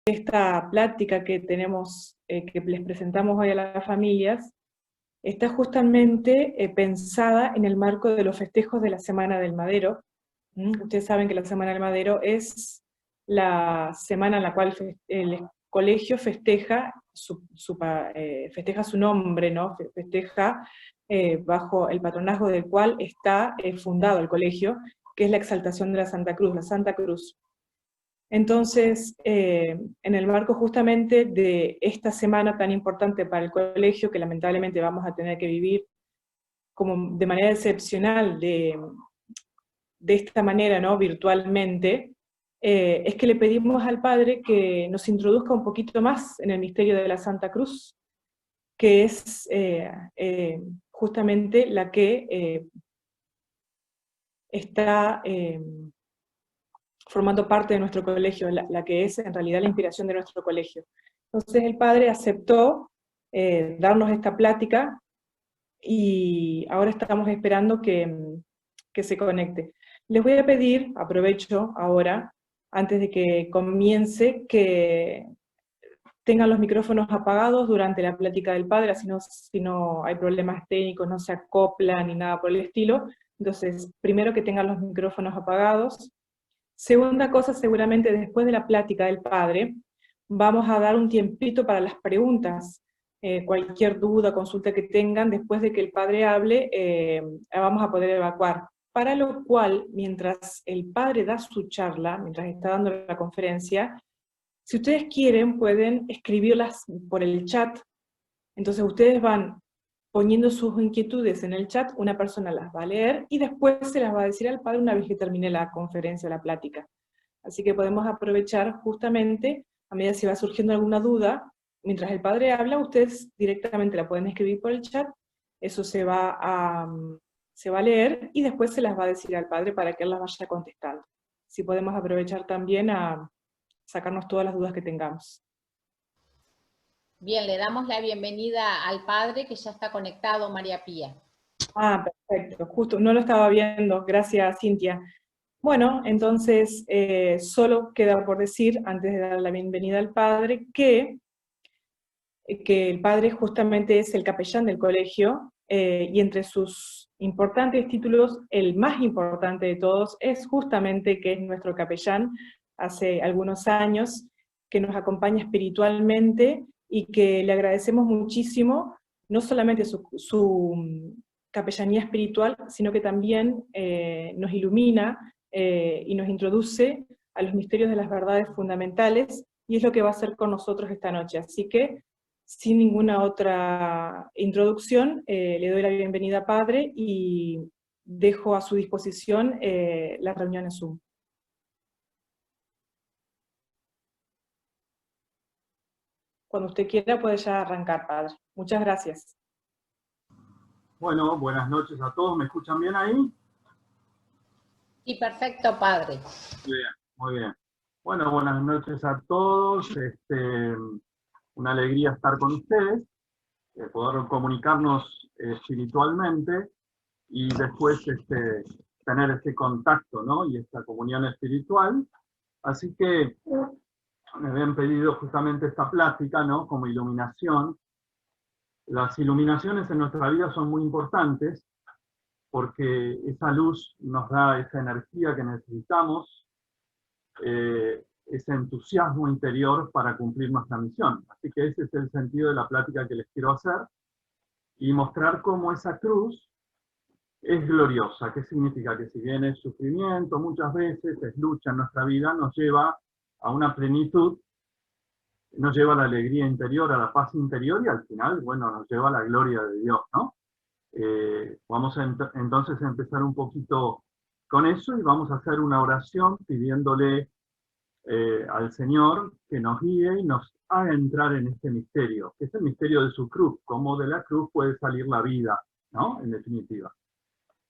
esta plática que tenemos, que les presentamos hoy a las familias, está justamente pensada en el marco de los festejos de la Semana del Madero. Ustedes saben que la Semana del Madero es la semana en la cual el colegio festeja festeja su nombre, ¿no? Festeja bajo el patronazgo del cual está fundado el colegio, que es la exaltación de la Santa Cruz, la Santa Cruz. Entonces, en el marco justamente de esta semana tan importante para el colegio, que lamentablemente vamos a tener que vivir como de manera excepcional de esta manera, ¿no? Virtualmente, es que le pedimos al Padre que nos introduzca un poquito más en el misterio de la Santa Cruz, que es justamente la que está formando parte de nuestro colegio, la que es en realidad la inspiración de nuestro colegio. Entonces el Padre aceptó darnos esta plática y ahora estamos esperando que se conecte. Les voy a pedir, aprovecho ahora, antes de que comience, que tengan los micrófonos apagados durante la plática del Padre, así si no hay problemas técnicos, no se acoplan ni nada por el estilo. Entonces, primero que tengan los micrófonos apagados. Segunda cosa, seguramente después de la plática del Padre, vamos a dar un tiempito para las preguntas. Cualquier duda, consulta que tengan, después de que el Padre hable, vamos a poder evacuar. Para lo cual, mientras el Padre da su charla, mientras está dando la conferencia, si ustedes quieren, pueden escribirlas por el chat. Entonces ustedes van poniendo sus inquietudes en el chat, una persona las va a leer y después se las va a decir al Padre una vez que termine la conferencia o la plática. Así que podemos aprovechar justamente, a medida que va surgiendo alguna duda, mientras el Padre habla, ustedes directamente la pueden escribir por el chat, eso se va a leer y después se las va a decir al Padre para que él las vaya contestando. Así podemos aprovechar también a sacarnos todas las dudas que tengamos. Bien, le damos la bienvenida al Padre que ya está conectado, María Pía. Ah, perfecto, justo, no lo estaba viendo, gracias Cintia. Bueno, entonces solo queda por decir, antes de dar la bienvenida al Padre, que el Padre justamente es el capellán del colegio, y entre sus importantes títulos, el más importante de todos es justamente que es nuestro capellán hace algunos años, que nos acompaña espiritualmente y que le agradecemos muchísimo, no solamente su capellanía espiritual, sino que también nos ilumina y nos introduce a los misterios de las verdades fundamentales, y es lo que va a hacer con nosotros esta noche. Así que, sin ninguna otra introducción, le doy la bienvenida a Padre y dejo a su disposición la reunión en Zoom. Cuando usted quiera puede ya arrancar, Padre. Muchas gracias. Bueno, buenas noches a todos. ¿Me escuchan bien ahí? Sí, perfecto, Padre. Muy bien, muy bien. Bueno, buenas noches a todos. Una alegría estar con ustedes, poder comunicarnos espiritualmente y después tener este contacto, ¿no? Y esta comunión espiritual. Así que me habían pedido justamente esta plática, ¿no? Como iluminación. Las iluminaciones en nuestra vida son muy importantes porque esa luz nos da esa energía que necesitamos, ese entusiasmo interior para cumplir nuestra misión. Así que ese es el sentido de la plática que les quiero hacer y mostrar cómo esa cruz es gloriosa. ¿Qué significa? Que si bien es sufrimiento, muchas veces es lucha en nuestra vida, nos lleva a una plenitud, nos lleva a la alegría interior, a la paz interior y al final, bueno, nos lleva a la gloria de Dios, ¿no? Vamos a entonces a empezar un poquito con eso y vamos a hacer una oración pidiéndole al Señor que nos guíe y nos haga entrar en este misterio, que es el misterio de su cruz, cómo de la cruz puede salir la vida, ¿no? En definitiva.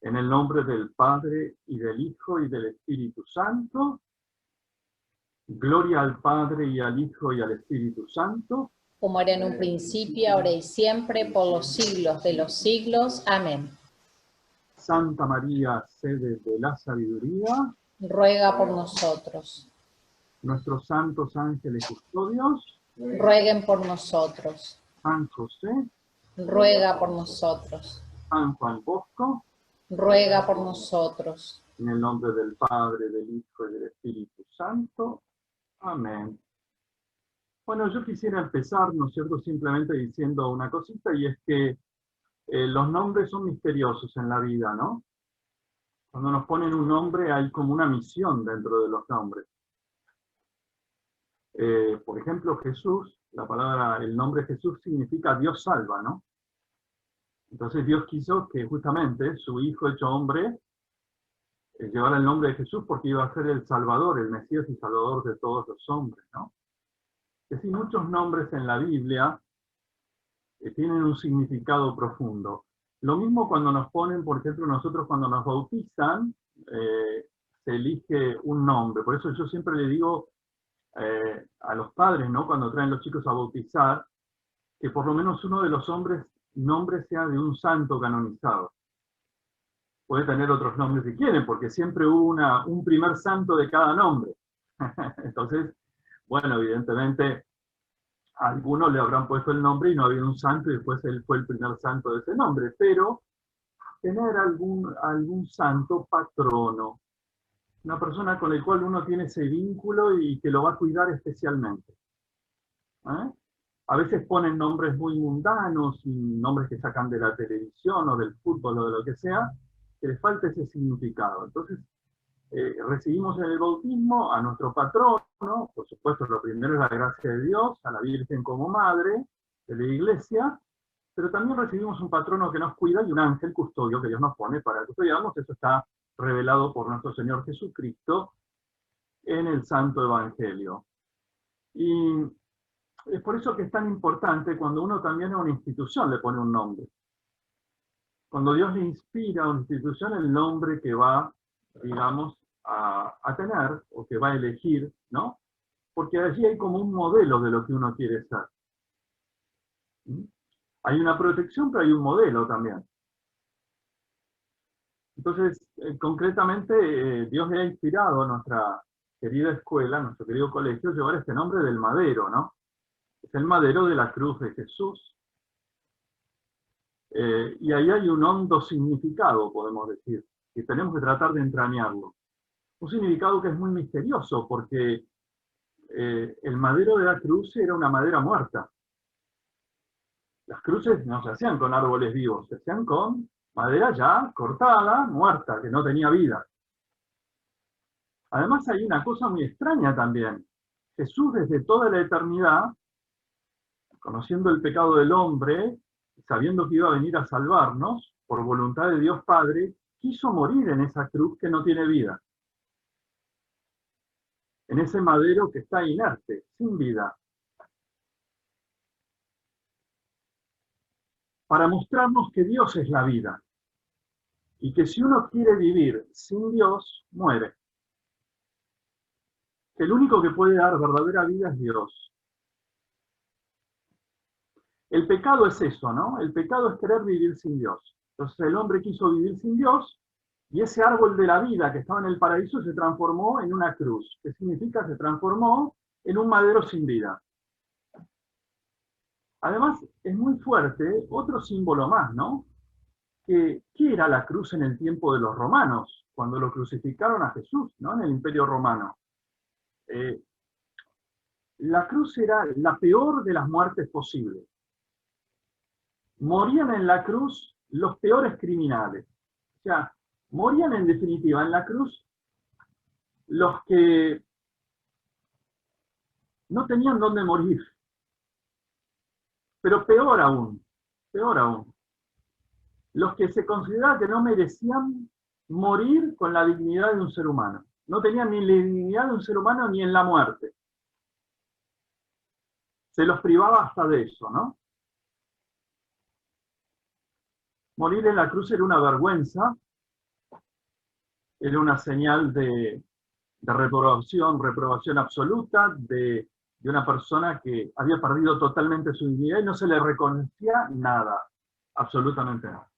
En el nombre del Padre, y del Hijo, y del Espíritu Santo. Gloria al Padre, y al Hijo, y al Espíritu Santo. Como era en un principio, ahora y siempre, por los siglos de los siglos. Amén. Santa María, sede de la sabiduría, ruega por nosotros. nuestros santos ángeles custodios, rueguen por nosotros. San José, Ruega por nosotros. San Juan Bosco, Ruega por nosotros. en el nombre del Padre, del Hijo y del Espíritu Santo. Amén. Bueno, yo quisiera empezar, ¿no es cierto?, simplemente diciendo una cosita, y es que los nombres son misteriosos en la vida, ¿no? Cuando nos ponen un nombre hay como una misión dentro de los nombres. Por ejemplo, Jesús, el nombre Jesús significa Dios salva, ¿no? Entonces Dios quiso que justamente su Hijo hecho hombre llevara el nombre de Jesús porque iba a ser el Salvador, el Mesías y Salvador de todos los hombres, ¿no? Es decir, muchos nombres en la Biblia tienen un significado profundo. Lo mismo cuando nos ponen, por ejemplo, nosotros cuando nos bautizan, se elige un nombre. Por eso yo siempre le digo a los padres, ¿no?, cuando traen los chicos a bautizar, que por lo menos uno de los nombres sea de un santo canonizado. Puede tener otros nombres si quieren, porque siempre hubo un primer santo de cada nombre. Entonces, bueno, evidentemente, a algunos le habrán puesto el nombre y no había un santo, y después él fue el primer santo de ese nombre, pero tener algún santo patrono, una persona con la cual uno tiene ese vínculo y que lo va a cuidar especialmente. A veces ponen nombres muy mundanos, y nombres que sacan de la televisión o del fútbol o de lo que sea, que les falta ese significado. Entonces, recibimos en el bautismo a nuestro patrono, por supuesto lo primero es la gracia de Dios, a la Virgen como madre de la Iglesia, pero también recibimos un patrono que nos cuida y un ángel custodio que Dios nos pone para custodiarnos. Eso está revelado por nuestro Señor Jesucristo en el Santo Evangelio. Y es por eso que es tan importante cuando uno también a una institución le pone un nombre. Cuando Dios le inspira a una institución el nombre que va, digamos, a tener, o que va a elegir, ¿no? Porque allí hay como un modelo de lo que uno quiere ser. Hay una protección, pero hay un modelo también. Entonces, concretamente, Dios le ha inspirado a nuestra querida escuela, a nuestro querido colegio, llevar este nombre del madero, ¿no? Es el madero de la cruz de Jesús. Y ahí hay un hondo significado, podemos decir, que tenemos que tratar de entrañarlo. Un significado que es muy misterioso, porque el madero de la cruz era una madera muerta. Las cruces no se hacían con árboles vivos, se hacían con madera ya cortada, muerta, que no tenía vida. Además hay una cosa muy extraña también. Jesús desde toda la eternidad, conociendo el pecado del hombre, sabiendo que iba a venir a salvarnos, por voluntad de Dios Padre, quiso morir en esa cruz que no tiene vida. En ese madero que está inerte, sin vida. Para mostrarnos que Dios es la vida. Y que si uno quiere vivir sin Dios, muere. El único que puede dar verdadera vida es Dios. El pecado es eso, ¿no? El pecado es querer vivir sin Dios. Entonces el hombre quiso vivir sin Dios, y ese árbol de la vida que estaba en el paraíso se transformó en una cruz. ¿Qué significa? Se transformó en un madero sin vida. Además, es muy fuerte otro símbolo más, ¿no? ¿Qué era la cruz en el tiempo de los romanos? Cuando lo crucificaron a Jesús, ¿no? En el Imperio Romano. La cruz era la peor de las muertes posibles. Morían en la cruz los peores criminales. O sea, morían en definitiva en la cruz los que no tenían dónde morir. Pero peor aún, los que se consideraban que no merecían morir con la dignidad de un ser humano. No tenían ni la dignidad de un ser humano ni en la muerte. Se los privaba hasta de eso, ¿no? Morir en la cruz era una vergüenza, era una señal de reprobación absoluta, de una persona que había perdido totalmente su dignidad y no se le reconocía nada, absolutamente nada.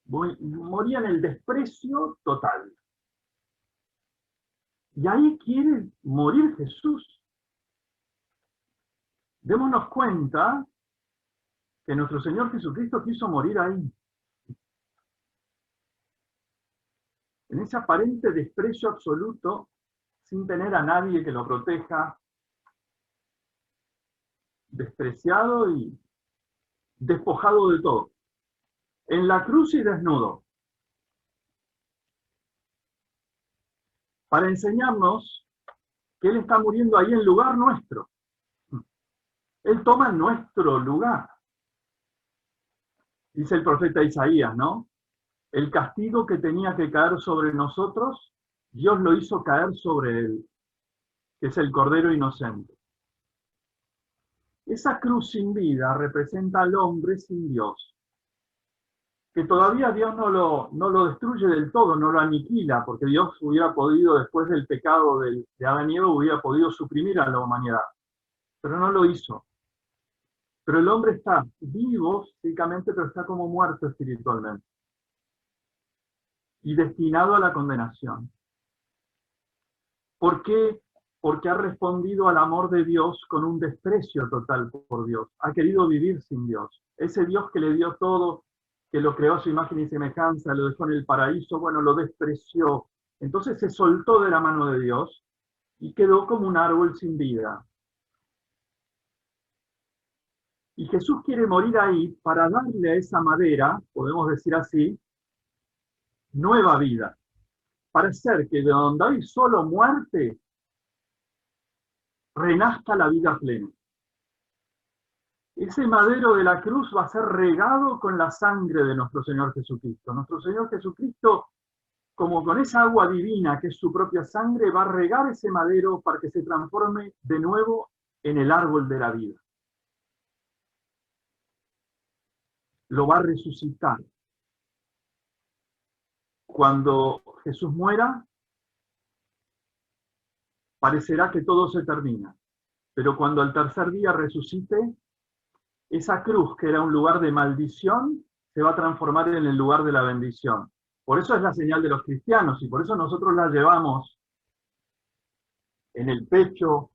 Moría en el desprecio total. Y ahí quiere morir Jesús. Démonos cuenta que nuestro Señor Jesucristo quiso morir ahí. En ese aparente desprecio absoluto, sin tener a nadie que lo proteja, despreciado y despojado de todo. En la cruz y desnudo. Para enseñarnos que Él está muriendo ahí en lugar nuestro. Él toma nuestro lugar. Dice el profeta Isaías, ¿no? El castigo que tenía que caer sobre nosotros, Dios lo hizo caer sobre Él, que es el Cordero inocente. Esa cruz sin vida representa al hombre sin Dios, que todavía Dios no lo destruye del todo, no lo aniquila, porque Dios hubiera podido, después del pecado de Adán y Eva, hubiera podido suprimir a la humanidad, pero no lo hizo. Pero el hombre está vivo físicamente, pero está como muerto espiritualmente. Y destinado a la condenación. ¿Por qué? Porque ha respondido al amor de Dios con un desprecio total por Dios. Ha querido vivir sin Dios. Ese Dios que le dio todo, que lo creó a su imagen y semejanza, lo dejó en el paraíso, bueno, lo despreció. Entonces se soltó de la mano de Dios y quedó como un árbol sin vida. Y Jesús quiere morir ahí para darle a esa madera, podemos decir así, nueva vida. Para hacer que de donde hay solo muerte, renazca la vida plena. Ese madero de la cruz va a ser regado con la sangre de nuestro Señor Jesucristo. Nuestro Señor Jesucristo, como con esa agua divina que es su propia sangre, va a regar ese madero para que se transforme de nuevo en el árbol de la vida. Lo va a resucitar. Cuando Jesús muera, parecerá que todo se termina. Pero cuando al tercer día resucite, esa cruz, que era un lugar de maldición, se va a transformar en el lugar de la bendición. Por eso es la señal de los cristianos, y por eso nosotros la llevamos en el pecho,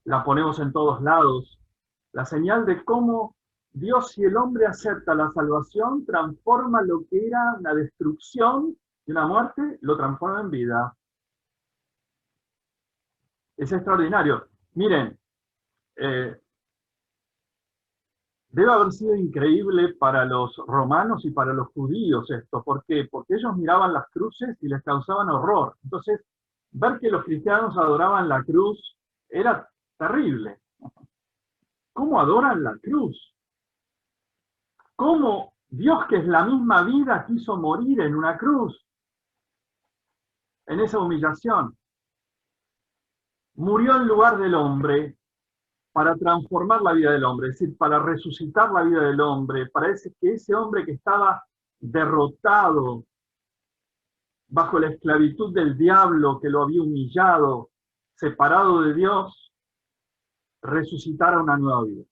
la ponemos en todos lados. La señal de cómo Dios, si el hombre acepta la salvación, transforma lo que era una destrucción y una muerte, lo transforma en vida. Es extraordinario. Miren, debe haber sido increíble para los romanos y para los judíos esto. ¿Por qué? Porque ellos miraban las cruces y les causaban horror. Entonces, ver que los cristianos adoraban la cruz era terrible. ¿Cómo adoran la cruz? ¿Cómo Dios, que es la misma vida, quiso morir en una cruz? En esa humillación. Murió en lugar del hombre para transformar la vida del hombre, es decir, para resucitar la vida del hombre, para que ese hombre que estaba derrotado bajo la esclavitud del diablo que lo había humillado, separado de Dios, resucitara una nueva vida.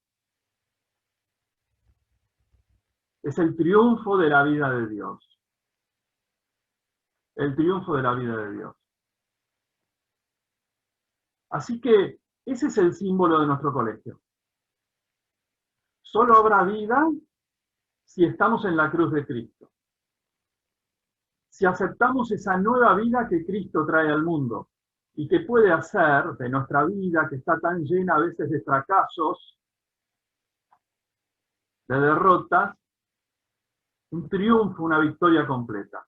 Es el triunfo de la vida de Dios. El triunfo de la vida de Dios. Así que ese es el símbolo de nuestro colegio. Solo habrá vida si estamos en la cruz de Cristo. Si aceptamos esa nueva vida que Cristo trae al mundo y que puede hacer de nuestra vida, que está tan llena a veces de fracasos, de derrotas, un triunfo, una victoria completa.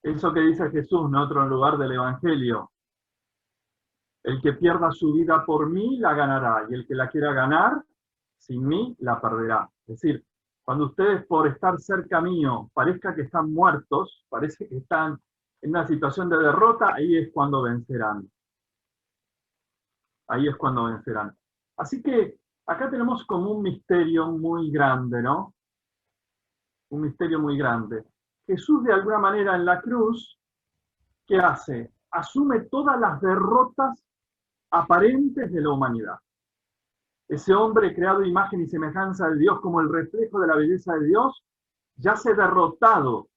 Eso que dice Jesús en otro lugar del Evangelio: el que pierda su vida por mí, la ganará, y el que la quiera ganar, sin mí, la perderá. Es decir, cuando ustedes por estar cerca mío parezca que están muertos, parece que están en una situación de derrota, ahí es cuando vencerán. Ahí es cuando vencerán. Así que acá tenemos como un misterio muy grande, ¿no? Un misterio muy grande. Jesús, de alguna manera, en la cruz, ¿qué hace? Asume todas las derrotas aparentes de la humanidad. Ese hombre creado a imagen y semejanza de Dios, como el reflejo de la belleza de Dios, yace derrotado,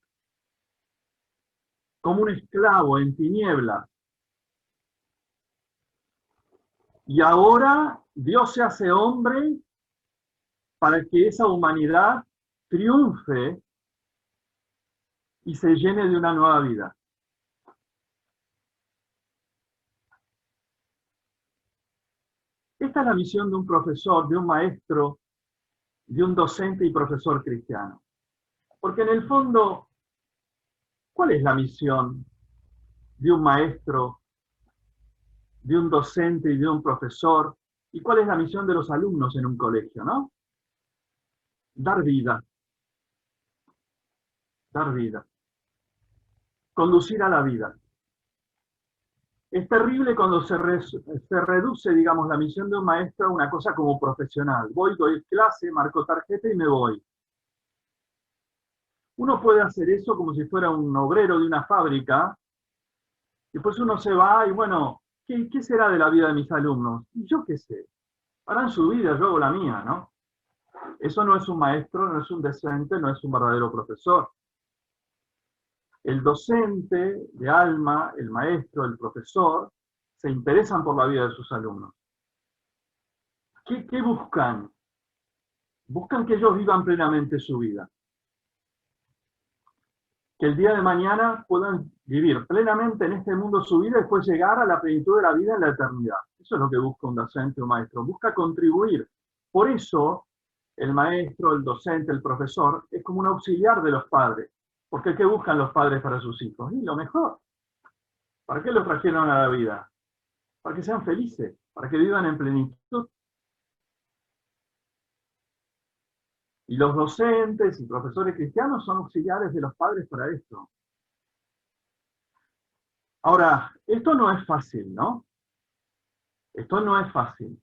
como un esclavo en tinieblas. Y ahora Dios se hace hombre para que esa humanidad triunfe y se llene de una nueva vida. Esta es la misión de un profesor, de un maestro, de un docente y profesor cristiano. Porque en el fondo, ¿cuál es la misión de un maestro, de un docente y de un profesor? ¿Y cuál es la misión de los alumnos en un colegio, no? Dar vida. Dar vida. Conducir a la vida. Es terrible cuando se reduce, digamos, la misión de un maestro a una cosa como profesional. Voy, doy clase, marco tarjeta y me voy. Uno puede hacer eso como si fuera un obrero de una fábrica, y después uno se va y bueno, ¿qué será de la vida de mis alumnos? Y yo qué sé, harán su vida, yo hago la mía, ¿no? Eso no es un maestro, no es un docente, no es un verdadero profesor. El docente de alma, el maestro, el profesor, se interesan por la vida de sus alumnos. ¿Qué buscan? Buscan que ellos vivan plenamente su vida. Que el día de mañana puedan vivir plenamente en este mundo su vida y después llegar a la plenitud de la vida en la eternidad. Eso es lo que busca un docente o un maestro. Busca contribuir. Por eso, el maestro, el docente, el profesor, es como un auxiliar de los padres. Porque ¿qué buscan los padres para sus hijos? Y lo mejor. ¿Para qué los trajeron a la vida? Para que sean felices, para que vivan en plenitud. Y los docentes y profesores cristianos son auxiliares de los padres para esto. Ahora, esto no es fácil, ¿no? Esto no es fácil.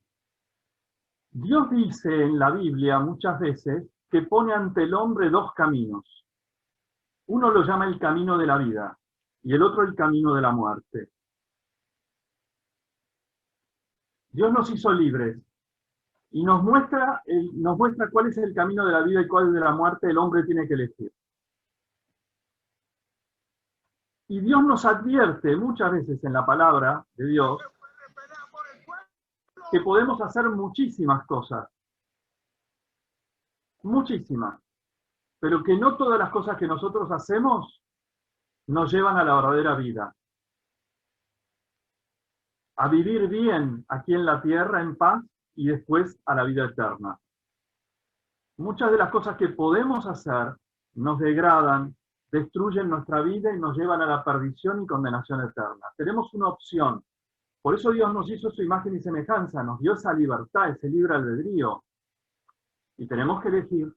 Dios dice en la Biblia muchas veces que pone ante el hombre dos caminos. Uno lo llama el camino de la vida y el otro el camino de la muerte. Dios nos hizo libres y nos muestra cuál es el camino de la vida y cuál es de la muerte el hombre tiene que elegir. Y Dios nos advierte muchas veces en la palabra de Dios que podemos hacer muchísimas cosas. Muchísimas. Pero que no todas las cosas que nosotros hacemos nos llevan a la verdadera vida. A vivir bien aquí en la tierra en paz y después a la vida eterna. Muchas de las cosas que podemos hacer nos degradan, destruyen nuestra vida y nos llevan a la perdición y condenación eterna. Tenemos una opción. Por eso Dios nos hizo su imagen y semejanza, nos dio esa libertad, ese libre albedrío. Y tenemos que elegir.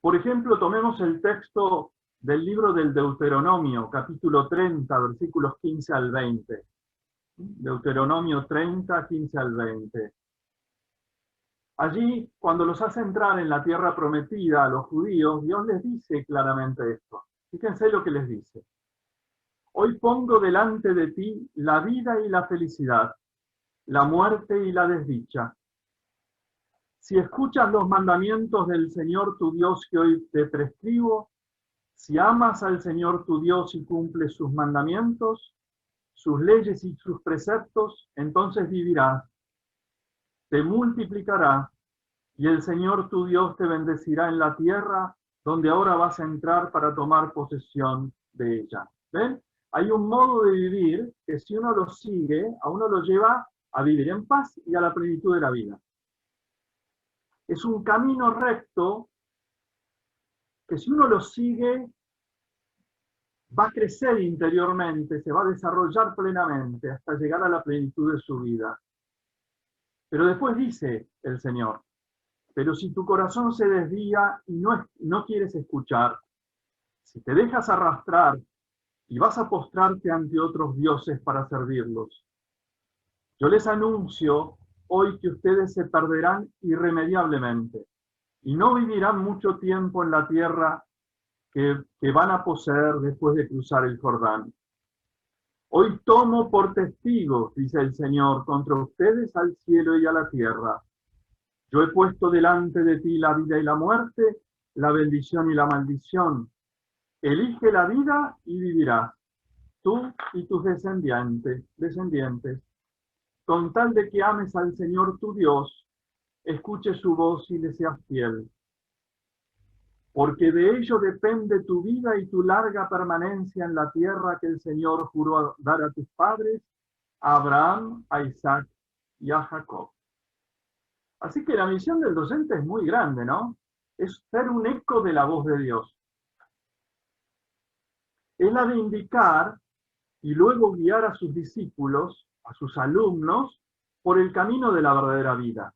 Por ejemplo, tomemos el texto del libro del Deuteronomio, capítulo 30, versículos 15 al 20. Deuteronomio 30, 15 al 20. Allí, cuando los hace entrar en la tierra prometida a los judíos, Dios les dice claramente esto. Fíjense lo que les dice. Hoy pongo delante de ti la vida y la felicidad, la muerte y la desdicha. Si escuchas los mandamientos del Señor tu Dios que hoy te prescribo, si amas al Señor tu Dios y cumples sus mandamientos, sus leyes y sus preceptos, entonces vivirás, te multiplicarás, y el Señor tu Dios te bendecirá en la tierra donde ahora vas a entrar para tomar posesión de ella. ¿Ven? Hay un modo de vivir que si uno lo sigue, a uno lo lleva a vivir en paz y a la plenitud de la vida. Es un camino recto que si uno lo sigue, va a crecer interiormente, se va a desarrollar plenamente hasta llegar a la plenitud de su vida. Pero después dice el Señor, pero si tu corazón se desvía y no quieres escuchar, si te dejas arrastrar y vas a postrarte ante otros dioses para servirlos, yo les anuncio hoy que ustedes se perderán irremediablemente y no vivirán mucho tiempo en la tierra que van a poseer después de cruzar el Jordán. Hoy tomo por testigos, dice el Señor, contra ustedes al cielo y a la tierra. Yo he puesto delante de ti la vida y la muerte, la bendición y la maldición. Elige la vida y vivirás, tú y tus descendientes, con tal de que ames al Señor tu Dios, escuche su voz y le seas fiel. Porque de ello depende tu vida y tu larga permanencia en la tierra que el Señor juró dar a tus padres, a Abraham, a Isaac y a Jacob. Así que la misión del docente es muy grande, ¿no? Es ser un eco de la voz de Dios. Es la de indicar y luego guiar a sus discípulos, a sus alumnos, por el camino de la verdadera vida.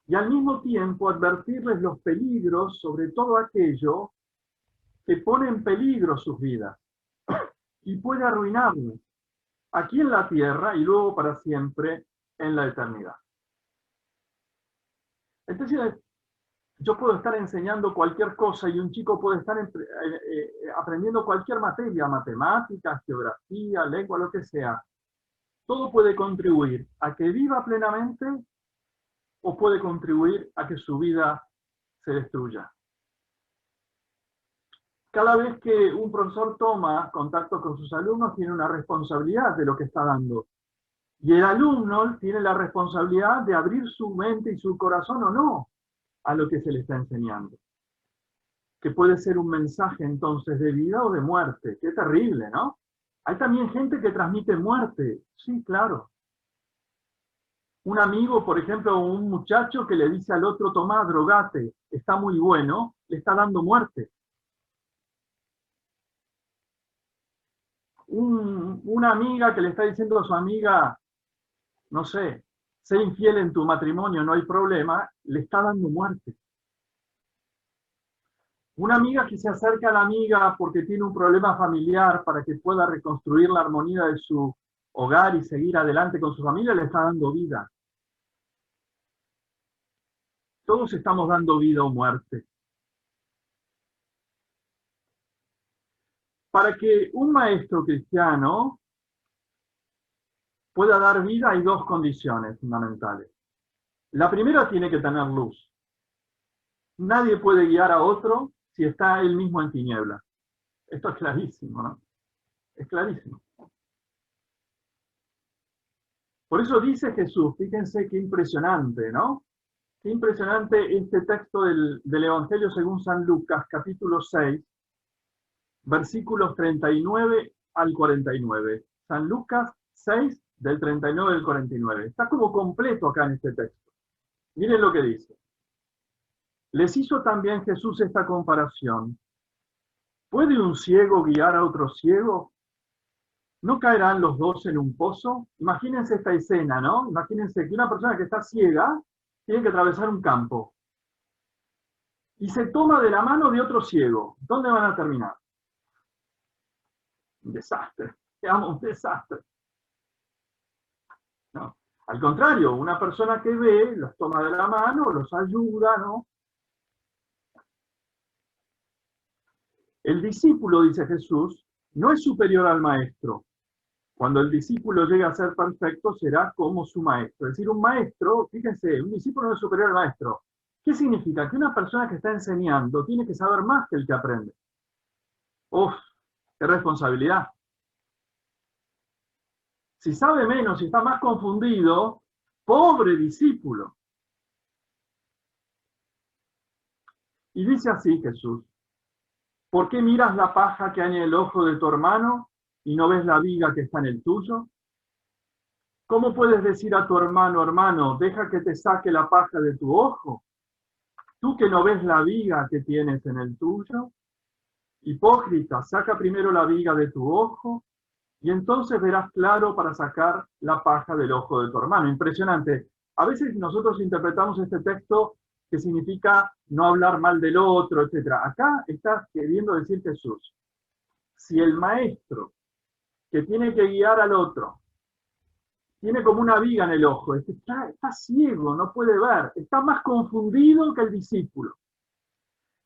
Y al mismo tiempo advertirles los peligros sobre todo aquello que pone en peligro sus vidas y puede arruinarlos, aquí en la tierra y luego para siempre en la eternidad. Entonces, yo puedo estar enseñando cualquier cosa y un chico puede estar aprendiendo cualquier materia, matemáticas, geografía, lengua, lo que sea. Todo puede contribuir a que viva plenamente o puede contribuir a que su vida se destruya. Cada vez que un profesor toma contacto con sus alumnos, tiene una responsabilidad de lo que está dando. Y el alumno tiene la responsabilidad de abrir su mente y su corazón o no a lo que se le está enseñando. Que puede ser un mensaje entonces de vida o de muerte. Qué terrible, ¿no? Hay también gente que transmite muerte. Sí, claro. Un amigo, por ejemplo, un muchacho que le dice al otro, tomá, drogate, está muy bueno, le está dando muerte. Una amiga que le está diciendo a su amiga, no sé, sé infiel en tu matrimonio, no hay problema, le está dando muerte. Una amiga que se acerca a la amiga porque tiene un problema familiar para que pueda reconstruir la armonía de su hogar y seguir adelante con su familia, le está dando vida. Todos estamos dando vida o muerte. Para que un maestro cristiano pueda dar vida hay dos condiciones fundamentales. La primera tiene que tener luz. Nadie puede guiar a otro si está él mismo en tinieblas. Esto es clarísimo, ¿no? Es clarísimo. Por eso dice Jesús, fíjense qué impresionante, ¿no? Qué impresionante este texto del Evangelio según San Lucas, capítulo 6, versículos 39 al 49. San Lucas 6, del 39 al 49. Está como completo acá en este texto. Miren lo que dice. Les hizo también Jesús esta comparación. ¿Puede un ciego guiar a otro ciego? ¿No caerán los dos en un pozo? Imagínense esta escena, ¿no? Imagínense que una persona que está ciega tiene que atravesar un campo y se toma de la mano de otro ciego. ¿Dónde van a terminar? Un desastre. Un desastre. No. Al contrario, una persona que ve, los toma de la mano, los ayuda, ¿no? El discípulo, dice Jesús, no es superior al maestro. Cuando el discípulo llegue a ser perfecto, será como su maestro. Es decir, un maestro, fíjense, un discípulo no es superior al maestro. ¿Qué significa? Que una persona que está enseñando tiene que saber más que el que aprende. ¡Uf! ¡Qué responsabilidad! Si sabe menos, si está más confundido, pobre discípulo. Y dice así Jesús, ¿por qué miras la paja que hay en el ojo de tu hermano y no ves la viga que está en el tuyo? ¿Cómo puedes decir a tu hermano, hermano, deja que te saque la paja de tu ojo? Tú que no ves la viga que tienes en el tuyo. Hipócrita, saca primero la viga de tu ojo y entonces verás claro para sacar la paja del ojo de tu hermano. Impresionante. A veces nosotros interpretamos este texto que significa no hablar mal del otro, etc. Acá está queriendo decir Jesús, si el maestro que tiene que guiar al otro tiene como una viga en el ojo, está ciego, no puede ver, está más confundido que el discípulo.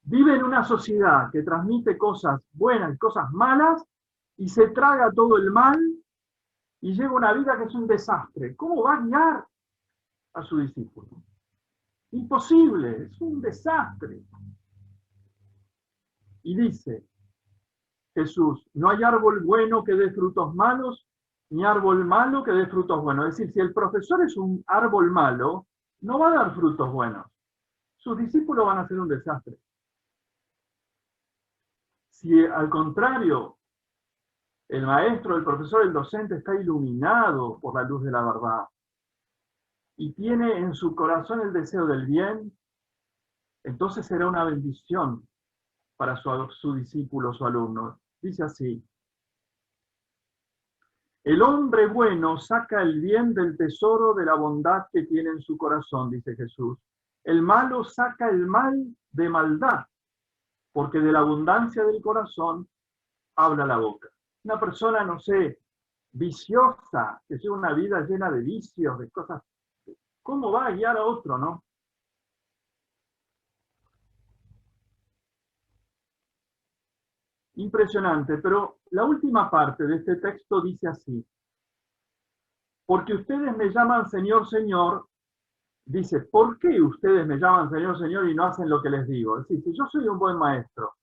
Vive en una sociedad que transmite cosas buenas y cosas malas y se traga todo el mal y lleva una vida que es un desastre. ¿Cómo va a guiar a su discípulo? Imposible, es un desastre. Y dice, Jesús, no hay árbol bueno que dé frutos malos, ni árbol malo que dé frutos buenos. Es decir, si el profesor es un árbol malo, no va a dar frutos buenos. Sus discípulos van a ser un desastre. Si al contrario, el maestro, el profesor, el docente está iluminado por la luz de la verdad y tiene en su corazón el deseo del bien, entonces será una bendición para su discípulo, su alumno. Dice así: el hombre bueno saca el bien del tesoro de la bondad que tiene en su corazón, dice Jesús. El malo saca el mal de maldad, porque de la abundancia del corazón habla la boca. Una persona, no sé, viciosa, que lleva una vida llena de vicios, de cosas, ¿cómo va a guiar a otro, no? Impresionante, pero la última parte de este texto dice así: porque ustedes me llaman Señor, Señor. Dice, ¿por qué ustedes me llaman Señor, Señor y no hacen lo que les digo? Es decir, si yo soy un buen maestro,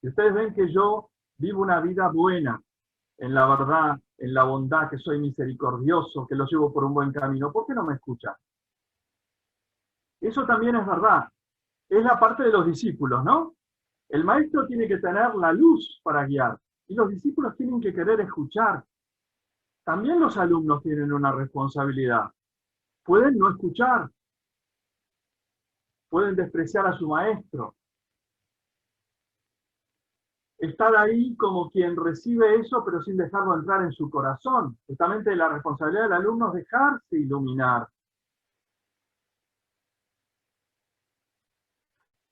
y ustedes ven que yo vivo una vida buena, en la verdad, en la bondad, que soy misericordioso, que los llevo por un buen camino, ¿por qué no me escuchan? Eso también es verdad. Es la parte de los discípulos, ¿no? El maestro tiene que tener la luz para guiar, y los discípulos tienen que querer escuchar. También los alumnos tienen una responsabilidad. Pueden no escuchar, pueden despreciar a su maestro. Estar ahí como quien recibe eso, pero sin dejarlo entrar en su corazón. Justamente la responsabilidad del alumno es dejarse iluminar.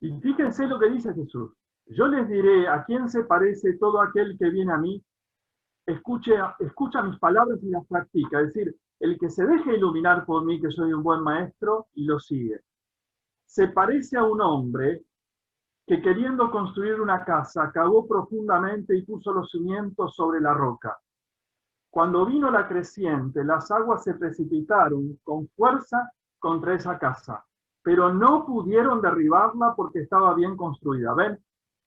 Y fíjense lo que dice Jesús. Yo les diré a quién se parece todo aquel que viene a mí, escucha mis palabras y las practica. Es decir, el que se deje iluminar por mí, que soy un buen maestro, y lo sigue. Se parece a un hombre que queriendo construir una casa, cavó profundamente y puso los cimientos sobre la roca. Cuando vino la creciente, las aguas se precipitaron con fuerza contra esa casa, pero no pudieron derribarla porque estaba bien construida. ¿Ven?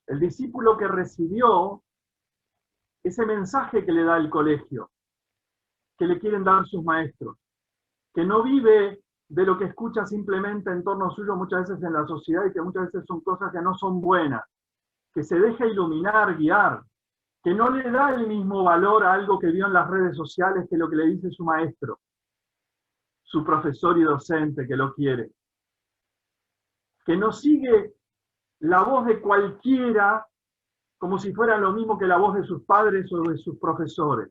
El discípulo que recibió ese mensaje que le da el colegio, que le quieren dar sus maestros, que no vive de lo que escucha simplemente en torno suyo muchas veces en la sociedad y que muchas veces son cosas que no son buenas, que se deja iluminar, guiar, que no le da el mismo valor a algo que vio en las redes sociales que lo que le dice su maestro, su profesor y docente que lo quiere, que no sigue la voz de cualquiera como si fuera lo mismo que la voz de sus padres o de sus profesores.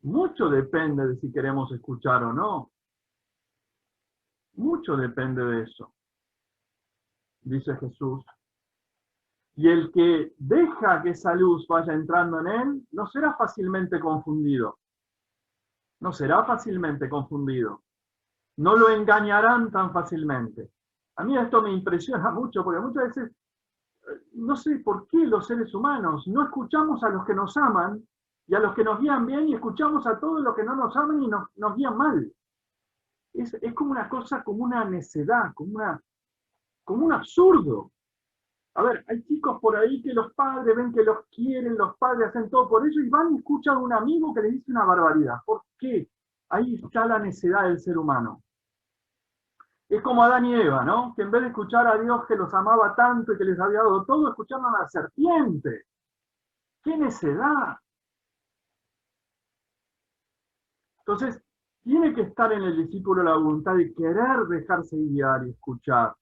Mucho depende de si queremos escuchar o no. Mucho depende de eso, dice Jesús. Y el que deja que esa luz vaya entrando en él, no será fácilmente confundido. No será fácilmente confundido. No lo engañarán tan fácilmente. A mí esto me impresiona mucho, porque muchas veces, no sé por qué los seres humanos no escuchamos a los que nos aman y a los que nos guían bien, y escuchamos a todos los que no nos aman y nos guían mal. Es como una cosa, como una necedad, como un absurdo. A ver, hay chicos por ahí que los padres ven que los quieren, los padres hacen todo por ellos y van y escuchan a un amigo que les dice una barbaridad. ¿Por qué? Ahí está la necedad del ser humano. Es como Adán y Eva, ¿no? Que en vez de escuchar a Dios que los amaba tanto y que les había dado todo, escucharon a la serpiente. ¡Qué necedad! Entonces, tiene que estar en el discípulo la voluntad de querer dejarse guiar y escuchar.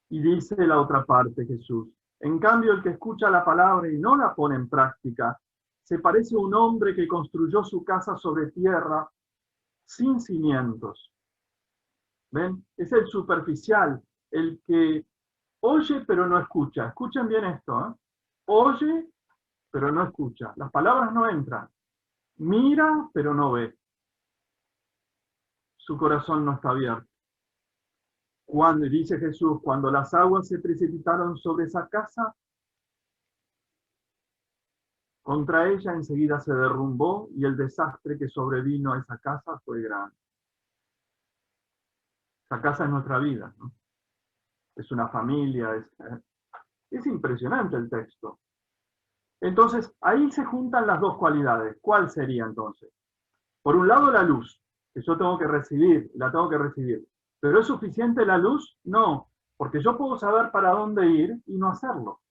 Y dice la otra parte Jesús: en cambio, el que escucha la palabra y no la pone en práctica, se parece a un hombre que construyó su casa sobre tierra sin cimientos. ¿Ven? Es el superficial, el que oye pero no escucha. Escuchen bien esto, ¿eh? Oye pero no escucha. Las palabras no entran. Mira pero no ve. Su corazón no está abierto. Cuando, dice Jesús, cuando las aguas se precipitaron sobre esa casa, contra ella enseguida se derrumbó y el desastre que sobrevino a esa casa fue grande. Esa casa es nuestra vida, ¿no? Es una familia, es impresionante el texto. Entonces, ahí se juntan las dos cualidades. ¿Cuál sería entonces? Por un lado, la luz, que yo tengo que recibir, la tengo que recibir. ¿Pero es suficiente la luz? No, porque yo puedo saber para dónde ir y no hacerlo.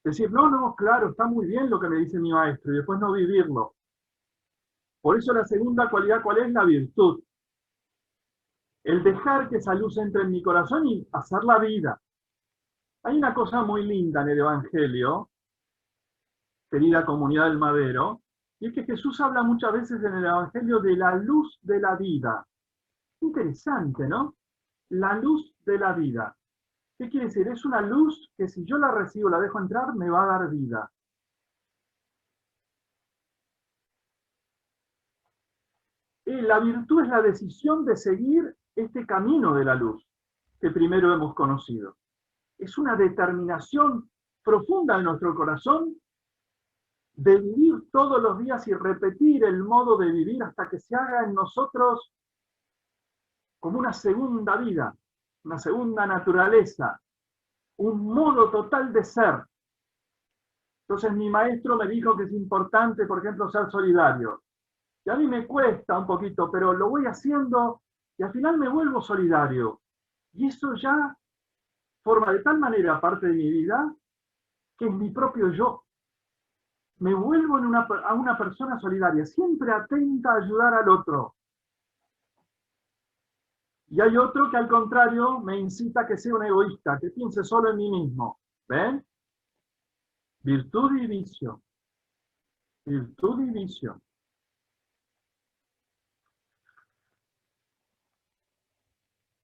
Decir, no, no, claro, está muy bien lo que me dice mi maestro, y después no vivirlo. Por eso la segunda cualidad, ¿cuál es? La virtud. El dejar que esa luz entre en mi corazón y hacer la vida. Hay una cosa muy linda en el Evangelio, querida comunidad del Madero, y es que Jesús habla muchas veces en el Evangelio de la luz de la vida. Interesante, ¿no? La luz de la vida. ¿Qué quiere decir? Es una luz que si yo la recibo, la dejo entrar, me va a dar vida. Y la virtud es la decisión de seguir este camino de la luz que primero hemos conocido. Es una determinación profunda en nuestro corazón de vivir todos los días y repetir el modo de vivir hasta que se haga en nosotros como una segunda vida, una segunda naturaleza, un modo total de ser. Entonces mi maestro me dijo que es importante, por ejemplo, ser solidario. Y a mí me cuesta un poquito, pero lo voy haciendo y al final me vuelvo solidario. Y eso ya forma de tal manera parte de mi vida que es mi propio yo. Me vuelvo a una persona solidaria, siempre atenta a ayudar al otro. Y hay otro que al contrario me incita a que sea un egoísta, que piense solo en mí mismo. ¿Ven? Virtud y vicio. Virtud y vicio.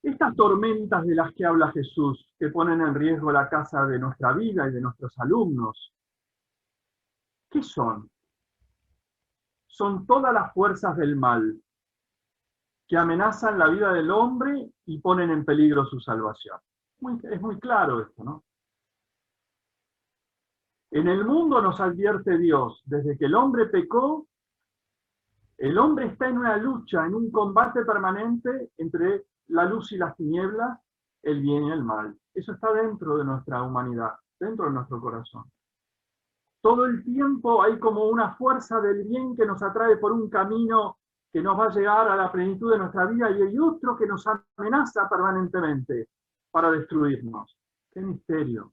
Estas tormentas de las que habla Jesús, que ponen en riesgo la casa de nuestra vida y de nuestros alumnos, ¿qué son? Son todas las fuerzas del mal que amenazan la vida del hombre y ponen en peligro su salvación. Es muy claro esto, ¿no? En el mundo nos advierte Dios, desde que el hombre pecó, el hombre está en una lucha, en un combate permanente entre la luz y las tinieblas, el bien y el mal. Eso está dentro de nuestra humanidad, dentro de nuestro corazón. Todo el tiempo hay como una fuerza del bien que nos atrae por un camino que nos va a llegar a la plenitud de nuestra vida y hay otro que nos amenaza permanentemente para destruirnos. ¡Qué misterio!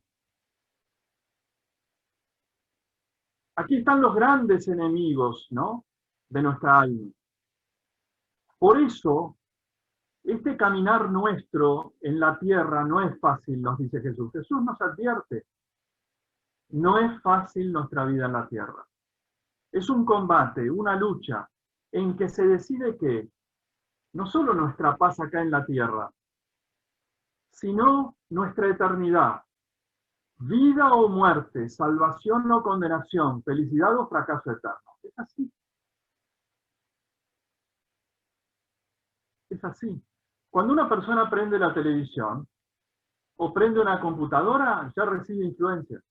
Aquí están los grandes enemigos, ¿no?, de nuestra alma. Por eso, este caminar nuestro en la tierra no es fácil, nos dice Jesús. Jesús nos advierte. No es fácil nuestra vida en la tierra. Es un combate, una lucha, en que se decide que no solo nuestra paz acá en la tierra, sino nuestra eternidad. Vida o muerte, salvación o condenación, felicidad o fracaso eterno. Es así. Es así. Cuando una persona prende la televisión o prende una computadora, ya recibe influencias.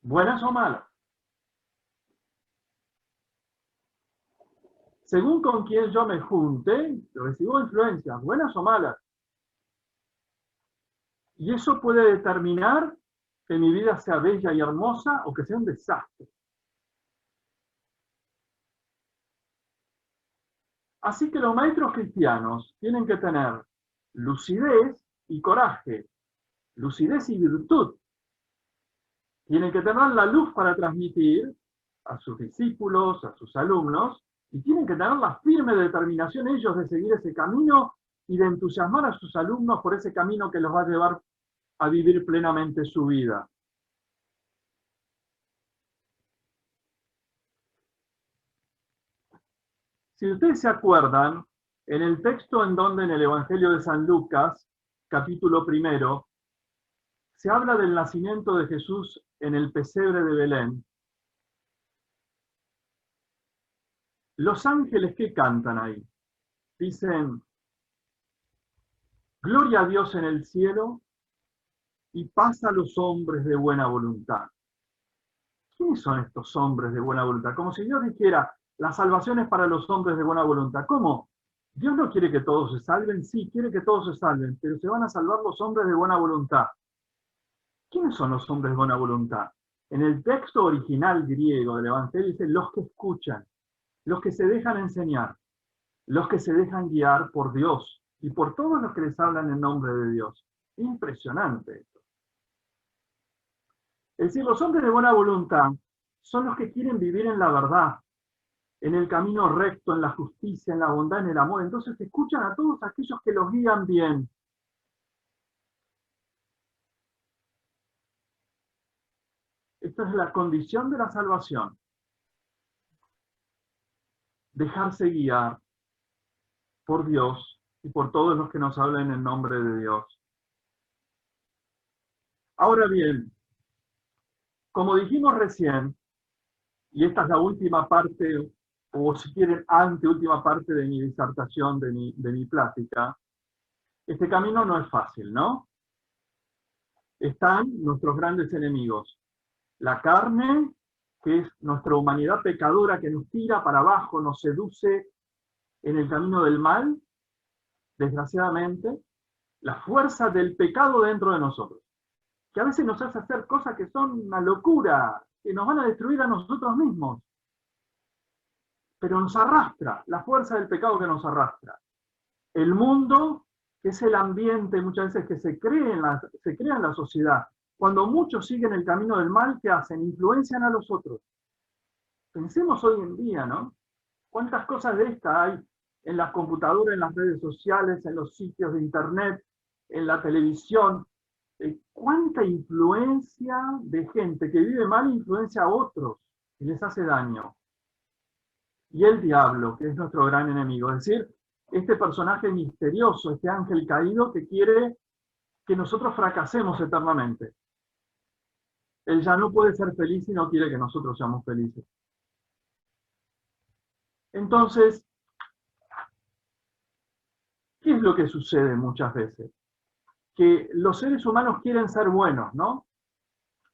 Buenas o malas. Según con quien yo me junte, recibo influencias, buenas o malas. Y eso puede determinar que mi vida sea bella y hermosa o que sea un desastre. Así que los maestros cristianos tienen que tener lucidez y coraje, lucidez y virtud. Tienen que tener la luz para transmitir a sus discípulos, a sus alumnos, y tienen que tener la firme determinación ellos de seguir ese camino y de entusiasmar a sus alumnos por ese camino que los va a llevar a vivir plenamente su vida. Si ustedes se acuerdan, en el texto en donde en el Evangelio de San Lucas, capítulo 1, se habla del nacimiento de Jesús en el pesebre de Belén. Los ángeles, ¿qué cantan ahí? Dicen, gloria a Dios en el cielo y paz a los hombres de buena voluntad. ¿Quiénes son estos hombres de buena voluntad? Como si Dios dijera, la salvación es para los hombres de buena voluntad. ¿Cómo? ¿Dios no quiere que todos se salven? Sí, quiere que todos se salven, pero se van a salvar los hombres de buena voluntad. ¿Quiénes son los hombres de buena voluntad? En el texto original griego del Evangelio dice los que escuchan, los que se dejan enseñar, los que se dejan guiar por Dios y por todos los que les hablan en nombre de Dios. Impresionante esto. Es decir, los hombres de buena voluntad son los que quieren vivir en la verdad, en el camino recto, en la justicia, en la bondad, en el amor. Entonces escuchan a todos aquellos que los guían bien. Esta es la condición de la salvación. Dejarse guiar por Dios y por todos los que nos hablan en nombre de Dios. Ahora bien, como dijimos recién, y esta es la última parte, o si quieren, anteúltima parte de mi disertación, de mi plática, este camino no es fácil, ¿no? Están nuestros grandes enemigos. La carne, que es nuestra humanidad pecadora que nos tira para abajo, nos seduce en el camino del mal, desgraciadamente, la fuerza del pecado dentro de nosotros, que a veces nos hace hacer cosas que son una locura, que nos van a destruir a nosotros mismos. Pero nos arrastra, la fuerza del pecado que nos arrastra. El mundo, que es el ambiente muchas veces que se crea en la sociedad. Cuando muchos siguen el camino del mal, ¿qué hacen? Influencian a los otros. Pensemos hoy en día, ¿no? ¿Cuántas cosas de estas hay en las computadoras, en las redes sociales, en los sitios de internet, en la televisión? ¿Cuánta influencia de gente que vive mal influencia a otros y les hace daño? Y el diablo, que es nuestro gran enemigo, es decir, este personaje misterioso, este ángel caído que quiere que nosotros fracasemos eternamente. Él ya no puede ser feliz y no quiere que nosotros seamos felices. Entonces, ¿qué es lo que sucede muchas veces? Que los seres humanos quieren ser buenos, ¿no?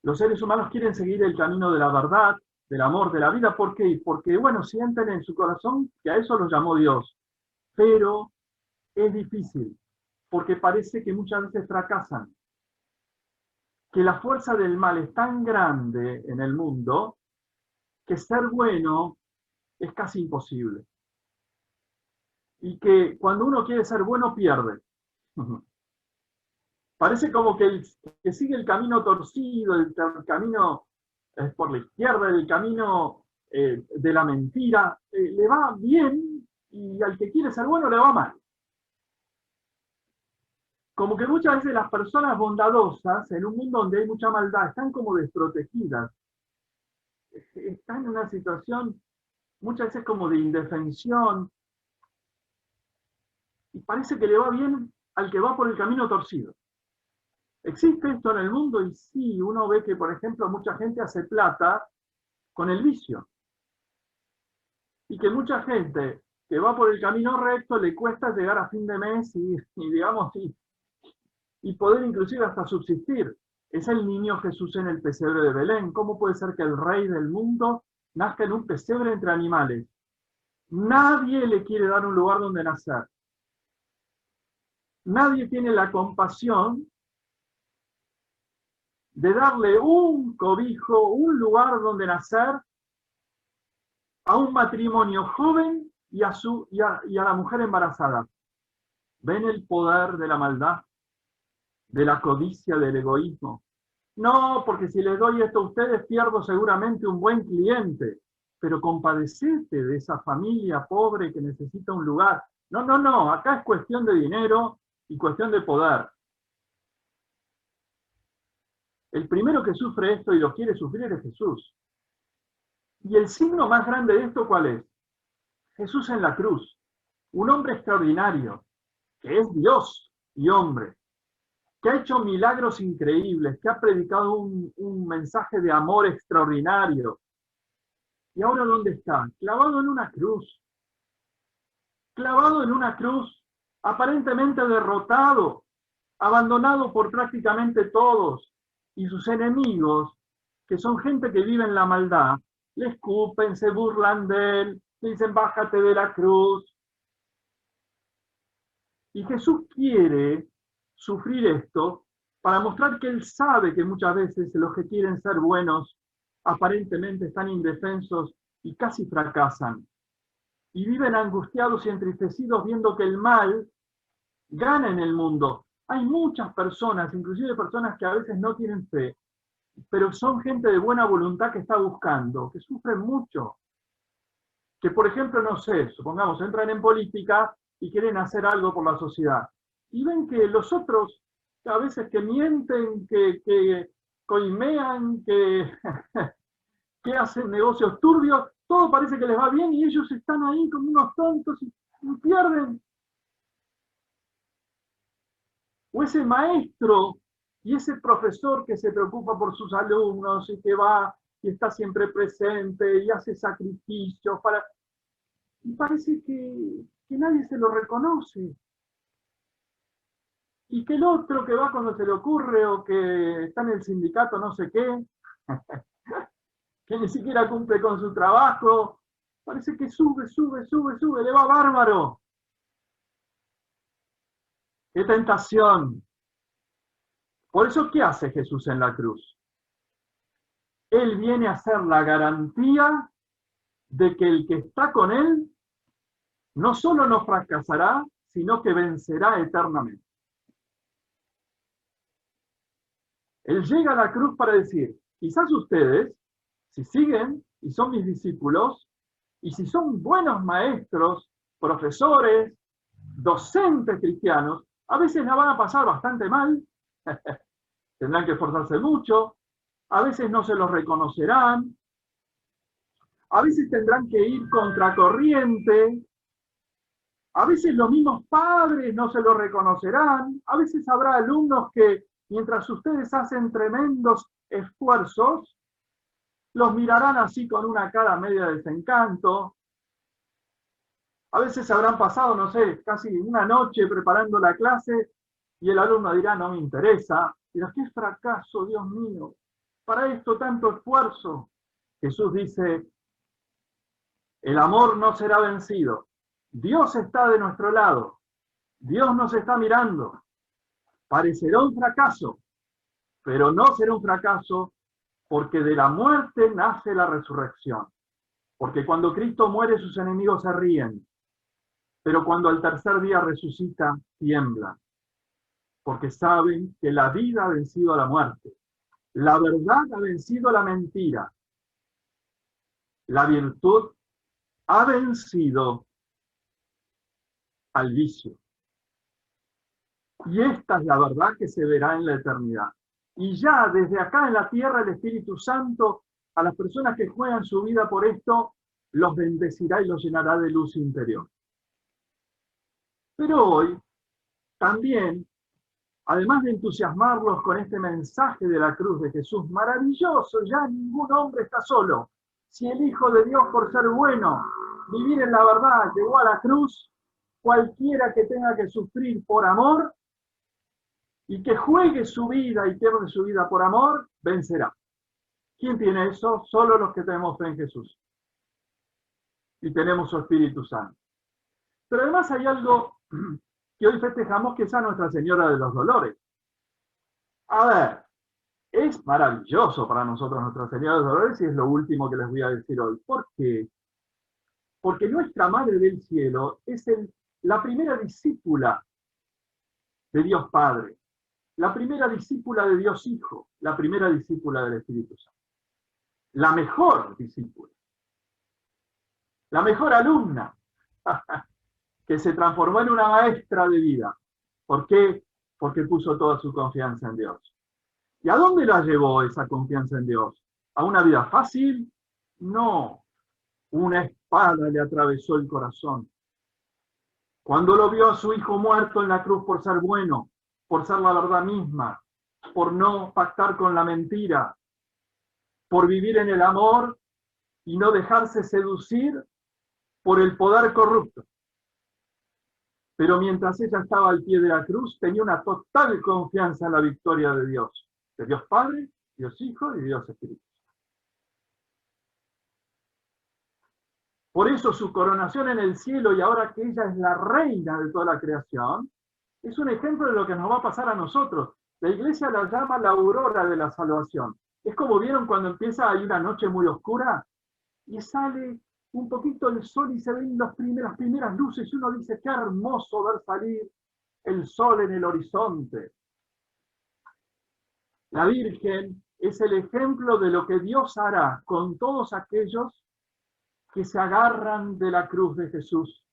Los seres humanos quieren seguir el camino de la verdad, del amor, de la vida. ¿Por qué? Porque, bueno, sienten en su corazón que a eso los llamó Dios. Pero es difícil, porque parece que muchas veces fracasan. Que la fuerza del mal es tan grande en el mundo que ser bueno es casi imposible. Y que cuando uno quiere ser bueno, pierde. Parece como que el que sigue el camino torcido, el camino por la izquierda, el camino de la mentira, le va bien y al que quiere ser bueno le va mal. Como que muchas veces las personas bondadosas, en un mundo donde hay mucha maldad, están como desprotegidas. Están en una situación muchas veces como de indefensión. Y parece que le va bien al que va por el camino torcido. ¿Existe esto en el mundo? Y sí, uno ve que, por ejemplo, mucha gente hace plata con el vicio. Y que mucha gente que va por el camino recto le cuesta llegar a fin de mes y poder inclusive hasta subsistir. Es el niño Jesús en el pesebre de Belén. ¿Cómo puede ser que el rey del mundo nazca en un pesebre entre animales? Nadie le quiere dar un lugar donde nacer. Nadie tiene la compasión de darle un cobijo, un lugar donde nacer a un matrimonio joven y a la mujer embarazada. ¿Ven el poder de la maldad, de la codicia, del egoísmo? No, porque si les doy esto a ustedes pierdo seguramente un buen cliente, pero compadecete de esa familia pobre que necesita un lugar. No, acá es cuestión de dinero y cuestión de poder. El primero que sufre esto y lo quiere sufrir es Jesús. Y el signo más grande de esto, ¿cuál es? Jesús en la cruz, un hombre extraordinario, que es Dios y hombre, que ha hecho milagros increíbles, que ha predicado un mensaje de amor extraordinario. ¿Y ahora dónde está? Clavado en una cruz. Clavado en una cruz, aparentemente derrotado, abandonado por prácticamente todos, y sus enemigos, que son gente que vive en la maldad, le escupen, se burlan de él, le dicen bájate de la cruz. Y Jesús quiere sufrir esto para mostrar que él sabe que muchas veces los que quieren ser buenos aparentemente están indefensos y casi fracasan. Y viven angustiados y entristecidos viendo que el mal gana en el mundo. Hay muchas personas, inclusive personas que a veces no tienen fe, pero son gente de buena voluntad que está buscando, que sufren mucho. Que, por ejemplo, no sé, supongamos, entran en política y quieren hacer algo por la sociedad. Y ven que los otros, a veces que mienten, que coimean, que, que hacen negocios turbios, todo parece que les va bien y ellos están ahí como unos tontos y pierden. O ese maestro y ese profesor que se preocupa por sus alumnos y que va y está siempre presente y hace sacrificios para... Y parece que nadie se lo reconoce. Y que el otro que va cuando se le ocurre o que está en el sindicato no sé qué, que ni siquiera cumple con su trabajo, parece que sube, le va bárbaro. ¡Qué tentación! Por eso, ¿qué hace Jesús en la cruz? Él viene a ser la garantía de que el que está con él no solo no fracasará, sino que vencerá eternamente. Él llega a la cruz para decir, quizás ustedes, si siguen y son mis discípulos, y si son buenos maestros, profesores, docentes cristianos, a veces la van a pasar bastante mal, tendrán que esforzarse mucho, a veces no se los reconocerán, a veces tendrán que ir contracorriente, a veces los mismos padres no se lo reconocerán, a veces habrá alumnos que, mientras ustedes hacen tremendos esfuerzos, los mirarán así con una cara media de desencanto. A veces habrán pasado, no sé, casi una noche preparando la clase y el alumno dirá, no me interesa. Dirá, qué fracaso, Dios mío, para esto tanto esfuerzo. Jesús dice, el amor no será vencido. Dios está de nuestro lado. Dios nos está mirando. Parecerá un fracaso, pero no será un fracaso porque de la muerte nace la resurrección. Porque cuando Cristo muere, sus enemigos se ríen. Pero cuando al tercer día resucita, tiemblan. Porque saben que la vida ha vencido a la muerte. La verdad ha vencido a la mentira. La virtud ha vencido al vicio. Y esta es la verdad que se verá en la eternidad. Y ya desde acá en la tierra el Espíritu Santo, a las personas que juegan su vida por esto, los bendecirá y los llenará de luz interior. Pero hoy, también, además de entusiasmarlos con este mensaje de la cruz de Jesús, maravilloso, ya ningún hombre está solo. Si el Hijo de Dios, por ser bueno, vivir en la verdad, llegó a la cruz, cualquiera que tenga que sufrir por amor y que juegue su vida y pierde su vida por amor, vencerá. ¿Quién tiene eso? Solo los que tenemos fe en Jesús. Y tenemos su Espíritu Santo. Pero además hay algo que hoy festejamos, que es a Nuestra Señora de los Dolores. A ver, es maravilloso para nosotros Nuestra Señora de los Dolores y es lo último que les voy a decir hoy. ¿Por qué? Porque nuestra Madre del Cielo es la primera discípula de Dios Padre, la primera discípula de Dios Hijo, la primera discípula del Espíritu Santo. La mejor discípula, la mejor alumna, que se transformó en una maestra de vida. ¿Por qué? Porque puso toda su confianza en Dios. ¿Y a dónde la llevó esa confianza en Dios? ¿A una vida fácil? No. Una espada le atravesó el corazón. Cuando lo vio a su hijo muerto en la cruz por ser bueno, por ser la verdad misma, por no pactar con la mentira, por vivir en el amor y no dejarse seducir por el poder corrupto. Pero mientras ella estaba al pie de la cruz, tenía una total confianza en la victoria de Dios Padre, Dios Hijo y Dios Espíritu. Por eso su coronación en el cielo, y ahora que ella es la reina de toda la creación, es un ejemplo de lo que nos va a pasar a nosotros. La Iglesia la llama la aurora de la salvación. Es como vieron cuando empieza, hay una noche muy oscura, y sale un poquito el sol y se ven las primeras luces, y uno dice, qué hermoso ver salir el sol en el horizonte. La Virgen es el ejemplo de lo que Dios hará con todos aquellos que se agarran de la cruz de Jesús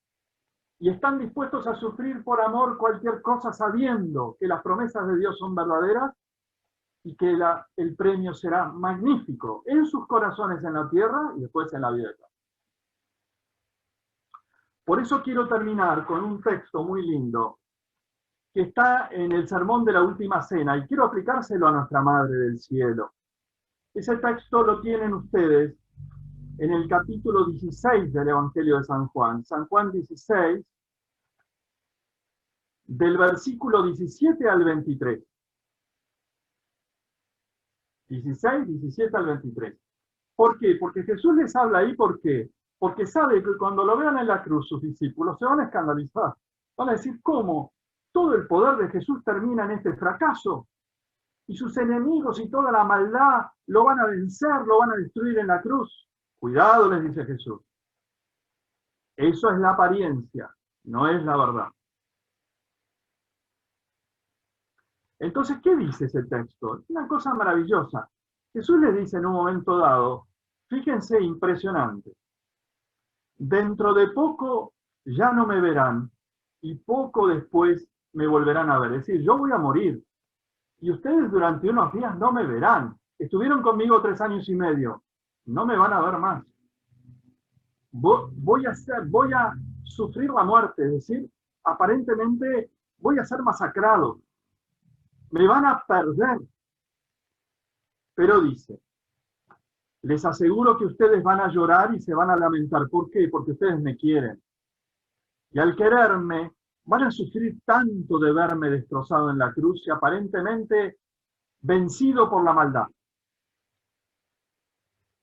y están dispuestos a sufrir por amor cualquier cosa sabiendo que las promesas de Dios son verdaderas y que el premio será magnífico en sus corazones en la tierra y después en la vida eterna. Por eso quiero terminar con un texto muy lindo que está en el sermón de la última cena y quiero aplicárselo a nuestra Madre del Cielo. Ese texto lo tienen ustedes en el capítulo 16 del Evangelio de San Juan 16, del versículo 17 al 23. 16, 17 al 23. ¿Por qué? Porque Jesús les habla ahí, ¿por qué? Porque sabe que cuando lo vean en la cruz sus discípulos se van a escandalizar. Van a decir, ¿cómo? Todo el poder de Jesús termina en este fracaso. Y sus enemigos y toda la maldad lo van a vencer, lo van a destruir en la cruz. Cuidado, les dice Jesús. Eso es la apariencia, no es la verdad. Entonces, ¿qué dice ese texto? Es una cosa maravillosa. Jesús les dice en un momento dado, fíjense, impresionante, dentro de poco ya no me verán y poco después me volverán a ver. Es decir, yo voy a morir y ustedes durante unos días no me verán. Estuvieron conmigo 3 años y medio, no me van a ver más. Voy a sufrir la muerte, es decir, aparentemente voy a ser masacrado. Me van a perder. Pero dice, les aseguro que ustedes van a llorar y se van a lamentar. ¿Por qué? Porque ustedes me quieren. Y al quererme, van a sufrir tanto de verme destrozado en la cruz y aparentemente vencido por la maldad.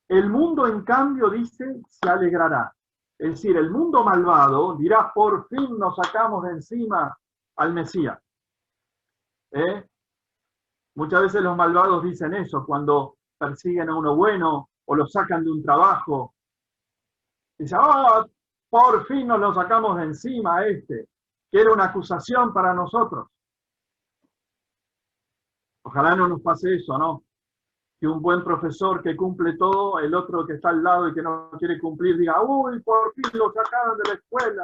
El mundo, en cambio, dice, se alegrará. Es decir, el mundo malvado dirá, por fin nos sacamos de encima al Mesías. Muchas veces los malvados dicen eso cuando persiguen a uno bueno o lo sacan de un trabajo. Dicen, oh, por fin nos lo sacamos de encima a este, que era una acusación para nosotros. Ojalá no nos pase eso, ¿no? Que un buen profesor que cumple todo, el otro que está al lado y que no quiere cumplir, diga, uy, por fin lo sacaron de la escuela,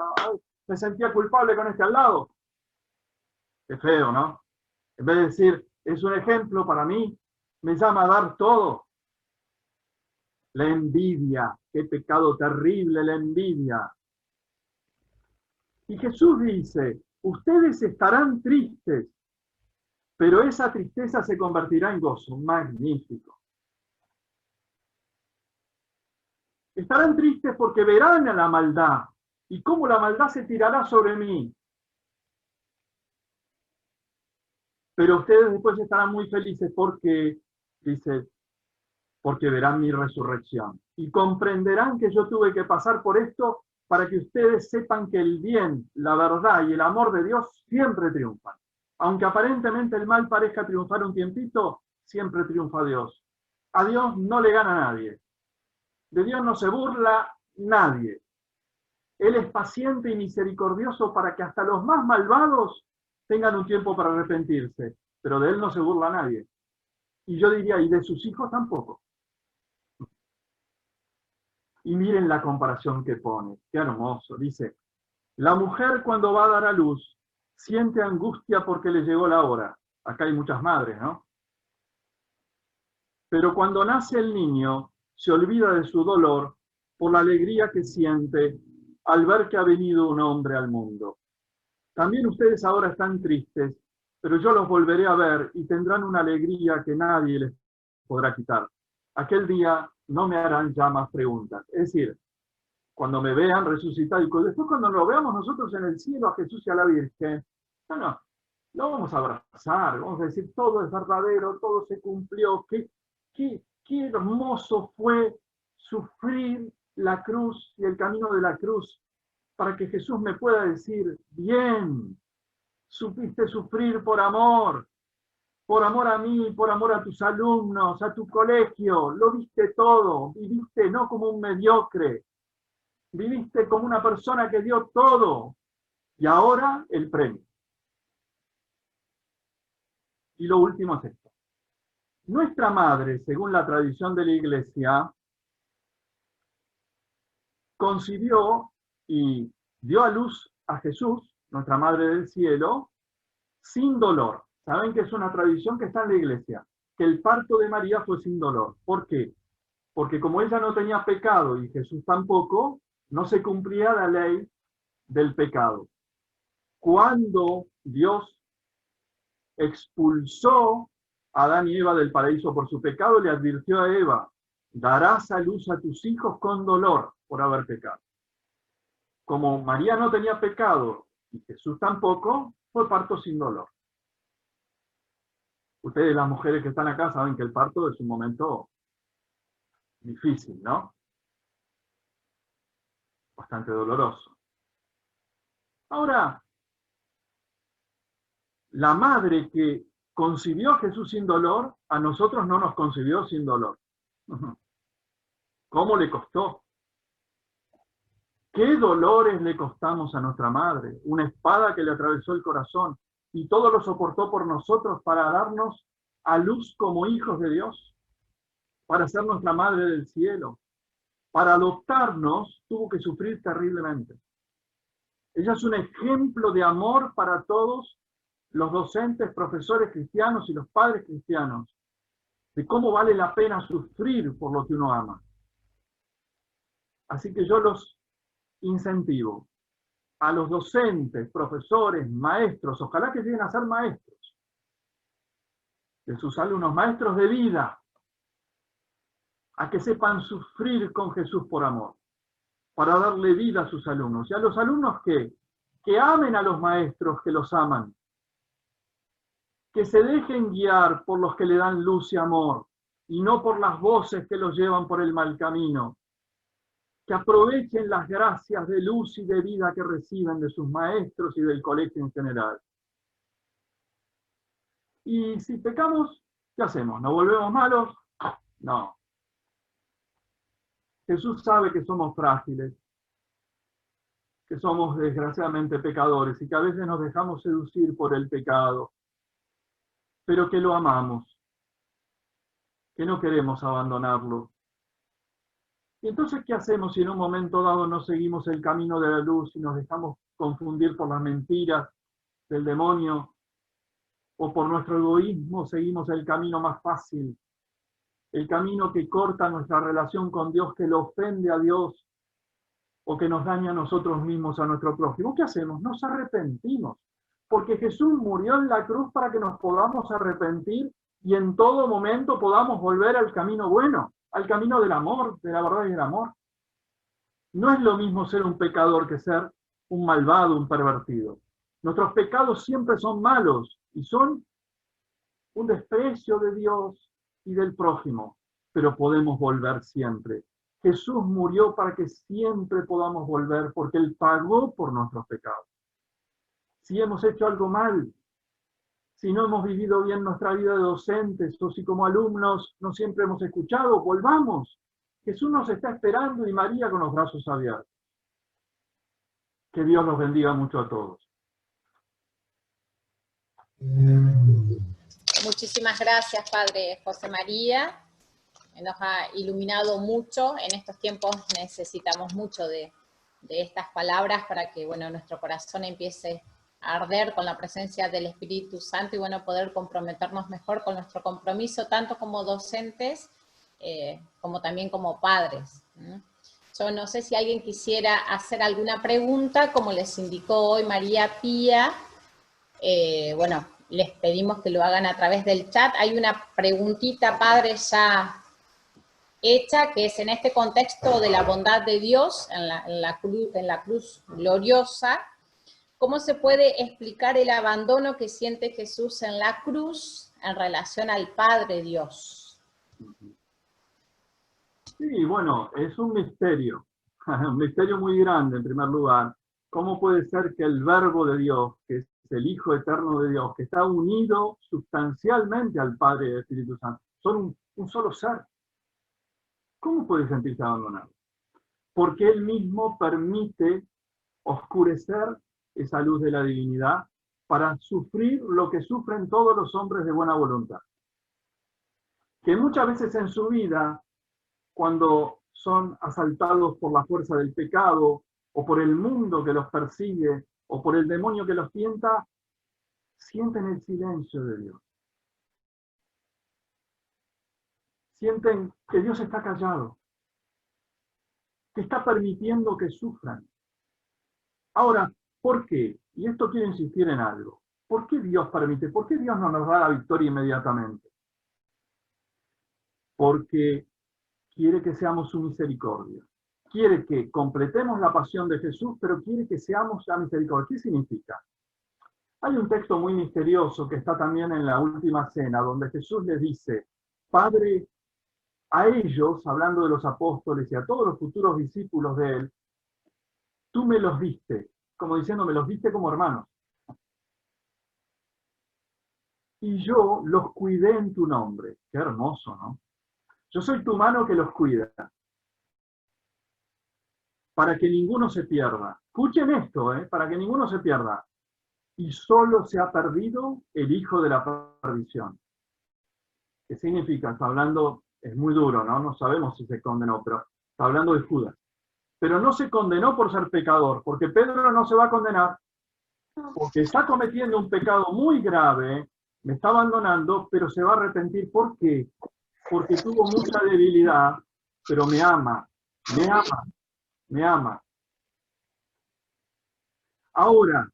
me sentía culpable con este al lado. Qué feo, ¿no? En vez de decir, es un ejemplo para mí, me llama a dar todo. La envidia, qué pecado terrible la envidia. Y Jesús dice, ustedes estarán tristes, pero esa tristeza se convertirá en gozo. Magnífico. Estarán tristes porque verán a la maldad y cómo la maldad se tirará sobre mí. Pero ustedes después estarán muy felices porque, dice, porque verán mi resurrección. Y comprenderán que yo tuve que pasar por esto para que ustedes sepan que el bien, la verdad y el amor de Dios siempre triunfan. Aunque aparentemente el mal parezca triunfar un tiempito, siempre triunfa Dios. A Dios no le gana nadie. De Dios no se burla nadie. Él es paciente y misericordioso para que hasta los más malvados tengan un tiempo para arrepentirse. Pero de Él no se burla nadie. Y yo diría, y de sus hijos tampoco. Y miren la comparación que pone. Qué hermoso. Dice, la mujer cuando va a dar a luz siente angustia porque le llegó la hora. Acá hay muchas madres, ¿no? Pero cuando nace el niño, se olvida de su dolor por la alegría que siente al ver que ha venido un hombre al mundo. También ustedes ahora están tristes, pero yo los volveré a ver y tendrán una alegría que nadie les podrá quitar. Aquel día no me harán ya más preguntas. Es decir, cuando me vean resucitado, y después cuando lo veamos nosotros en el cielo a Jesús y a la Virgen, no, lo vamos a abrazar, vamos a decir, todo es verdadero, todo se cumplió, qué hermoso fue sufrir la cruz y el camino de la cruz, para que Jesús me pueda decir, bien, supiste sufrir por amor, por amor a mí, por amor a tus alumnos, a tu colegio, lo diste todo, viviste no como un mediocre, viviste como una persona que dio todo, y ahora el premio. Y lo último es esto. Nuestra madre, según la tradición de la Iglesia, concibió y dio a luz a Jesús, nuestra Madre del Cielo, sin dolor. Saben que es una tradición que está en la Iglesia, que el parto de María fue sin dolor. ¿Por qué? Porque como ella no tenía pecado y Jesús tampoco, no se cumplía la ley del pecado. Cuando Dios expulsó a Adán y Eva del paraíso por su pecado, le advirtió a Eva: darás a luz a tus hijos con dolor por haber pecado. Como María no tenía pecado y Jesús tampoco, fue parto sin dolor. Ustedes, las mujeres que están acá, saben que el parto es un momento difícil, ¿no? Bastante doloroso. Ahora, la madre que concibió a Jesús sin dolor, a nosotros no nos concibió sin dolor. ¿Cómo le costó? ¿Qué dolores le costamos a nuestra madre? Una espada que le atravesó el corazón, y todo lo soportó por nosotros para darnos a luz como hijos de Dios, para ser nuestra Madre del Cielo. Para adoptarnos tuvo que sufrir terriblemente. Ella es un ejemplo de amor para todos los docentes, profesores cristianos y los padres cristianos, de cómo vale la pena sufrir por lo que uno ama. Así que yo los incentivo a los docentes, profesores, maestros, ojalá que lleguen a ser maestros, de sus alumnos, maestros de vida, a que sepan sufrir con Jesús por amor, para darle vida a sus alumnos. Y a los alumnos que amen a los maestros que los aman, que se dejen guiar por los que le dan luz y amor, y no por las voces que los llevan por el mal camino, que aprovechen las gracias de luz y de vida que reciben de sus maestros y del colegio en general. Y si pecamos, ¿qué hacemos? ¿Nos volvemos malos? No. Jesús sabe que somos frágiles, que somos desgraciadamente pecadores y que a veces nos dejamos seducir por el pecado, pero que lo amamos, que no queremos abandonarlo. Y entonces, ¿qué hacemos si en un momento dado no seguimos el camino de la luz y nos dejamos confundir por las mentiras del demonio, o por nuestro egoísmo seguimos el camino más fácil, el camino que corta nuestra relación con Dios, que lo ofende a Dios, o que nos daña a nosotros mismos, a nuestro prójimo? ¿Qué hacemos? Nos arrepentimos, porque Jesús murió en la cruz para que nos podamos arrepentir y en todo momento podamos volver al camino bueno, al camino del amor, de la verdad y del amor. No es lo mismo ser un pecador que ser un malvado, un pervertido. Nuestros pecados siempre son malos y son un desprecio de Dios y del prójimo, pero podemos volver siempre. Jesús murió para que siempre podamos volver, porque Él pagó por nuestros pecados. Si hemos hecho algo mal, si no hemos vivido bien nuestra vida de docentes, o si como alumnos no siempre hemos escuchado, volvamos. Jesús nos está esperando y María con los brazos abiertos. Que Dios los bendiga mucho a todos. Muchísimas gracias, Padre José María. Nos ha iluminado mucho. En estos tiempos necesitamos mucho de estas palabras para que, bueno, nuestro corazón empiece a arder con la presencia del Espíritu Santo y, bueno, poder comprometernos mejor con nuestro compromiso, tanto como docentes, como también como padres. Yo no sé si alguien quisiera hacer alguna pregunta, como les indicó hoy María Pía. Bueno, les pedimos que lo hagan a través del chat. Hay una preguntita, Padre, ya hecha, que es en este contexto de la bondad de Dios, en la cruz gloriosa. ¿Cómo se puede explicar el abandono que siente Jesús en la cruz en relación al Padre Dios? Sí, bueno, es un misterio muy grande en primer lugar. ¿Cómo puede ser que el Verbo de Dios, que es el Hijo Eterno de Dios, que está unido sustancialmente al Padre y al Espíritu Santo. Son un solo ser. ¿Cómo puede sentirse abandonado? Porque Él mismo permite oscurecer esa luz de la divinidad para sufrir lo que sufren todos los hombres de buena voluntad. Que muchas veces en su vida, cuando son asaltados por la fuerza del pecado, o por el mundo que los persigue, o por el demonio que los tienta, sienten el silencio de Dios. Sienten que Dios está callado, que está permitiendo que sufran. Ahora, ¿por qué? Y esto quiero insistir en algo. ¿Por qué Dios permite? ¿Por qué Dios no nos da la victoria inmediatamente? Porque quiere que seamos su misericordia. Quiere que completemos la pasión de Jesús, pero quiere que seamos la misericordia. ¿Qué significa? Hay un texto muy misterioso que está también en la última cena, donde Jesús les dice, Padre, a ellos, hablando de los apóstoles y a todos los futuros discípulos de Él, tú me los diste, como diciendo, me los diste como hermanos. Y yo los cuidé en tu nombre. Qué hermoso, ¿no? Yo soy tu mano que los cuida, para que ninguno se pierda. Escuchen esto, para que ninguno se pierda. Y solo se ha perdido el hijo de la perdición. ¿Qué significa? Está hablando, es muy duro, ¿no? No sabemos si se condenó, pero está hablando de Judas. Pero no se condenó por ser pecador, porque Pedro no se va a condenar, porque está cometiendo un pecado muy grave, me está abandonando, pero se va a arrepentir. ¿Por qué? Porque tuvo mucha debilidad, pero me ama, me ama, me ama. Ahora,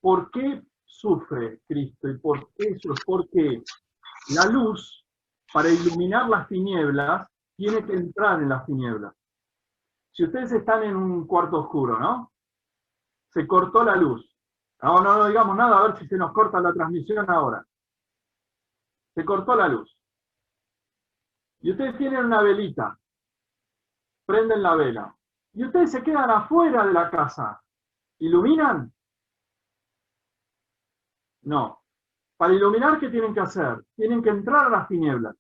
¿por qué sufre Cristo? ¿Y por qué eso? Porque la luz, para iluminar las tinieblas, tiene que entrar en las tinieblas. Si ustedes están en un cuarto oscuro, ¿no? Se cortó la luz. No digamos nada, a ver si se nos corta la transmisión ahora. Se cortó la luz. Y ustedes tienen una velita. Prenden la vela. Y ustedes se quedan afuera de la casa. ¿Iluminan? No. Para iluminar, ¿qué tienen que hacer? Tienen que entrar a las tinieblas.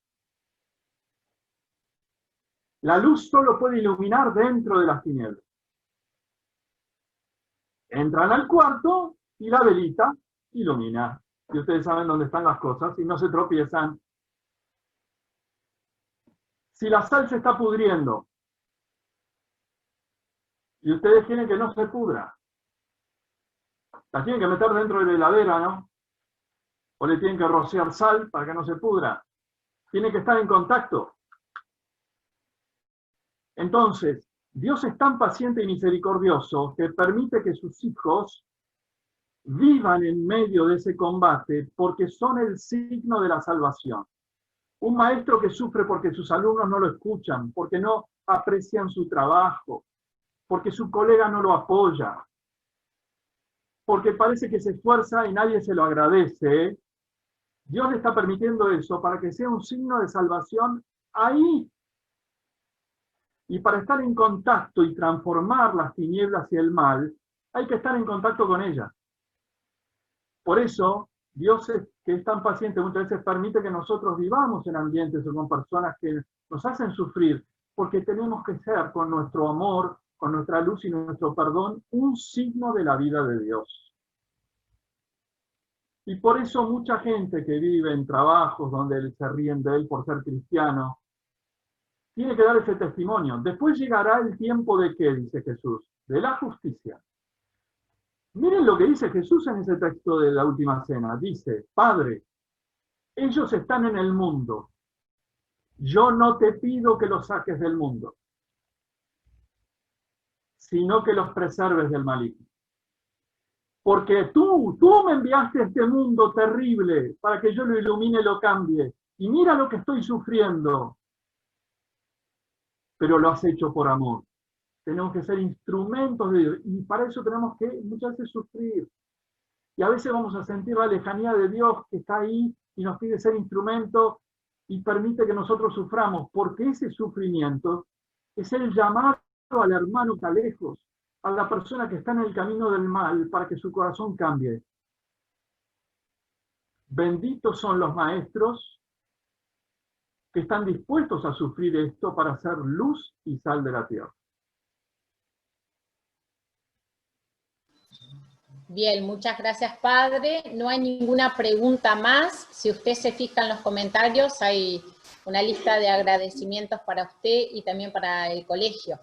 La luz solo puede iluminar dentro de las tinieblas. Entran al cuarto y la velita ilumina. Y ustedes saben dónde están las cosas y no se tropiezan. Si la sal se está pudriendo y ustedes quieren que no se pudra, la tienen que meter dentro de la heladera, ¿no? O le tienen que rociar sal para que no se pudra. Tiene que estar en contacto. Entonces, Dios es tan paciente y misericordioso que permite que sus hijos vivan en medio de ese combate porque son el signo de la salvación. Un maestro que sufre porque sus alumnos no lo escuchan, porque no aprecian su trabajo, porque su colega no lo apoya, porque parece que se esfuerza y nadie se lo agradece. Dios le está permitiendo eso para que sea un signo de salvación ahí. Y para estar en contacto y transformar las tinieblas y el mal, hay que estar en contacto con ellas. Por eso, Dios, que es tan paciente, muchas veces permite que nosotros vivamos en ambientes o con personas que nos hacen sufrir, porque tenemos que ser, con nuestro amor, con nuestra luz y nuestro perdón, un signo de la vida de Dios. Y por eso mucha gente que vive en trabajos donde se ríen de él por ser cristiano, tiene que dar ese testimonio. Después llegará el tiempo de ¿qué? Dice Jesús, de la justicia. Miren lo que dice Jesús en ese texto de la última cena. Dice, Padre, ellos están en el mundo. Yo no te pido que los saques del mundo, sino que los preserves del maligno. Porque tú me enviaste a este mundo terrible para que yo lo ilumine y lo cambie. Y mira lo que estoy sufriendo. Pero lo has hecho por amor. Tenemos que ser instrumentos de Dios. Y para eso tenemos que muchas veces sufrir. Y a veces vamos a sentir la lejanía de Dios que está ahí y nos pide ser instrumento y permite que nosotros suframos. Porque ese sufrimiento es el llamado al hermano que está lejos, a la persona que está en el camino del mal, para que su corazón cambie. Benditos son los maestros que están dispuestos a sufrir esto para ser luz y sal de la tierra. Bien, muchas gracias, padre. No hay ninguna pregunta más. Si usted se fija en los comentarios, hay una lista de agradecimientos para usted y también para el colegio.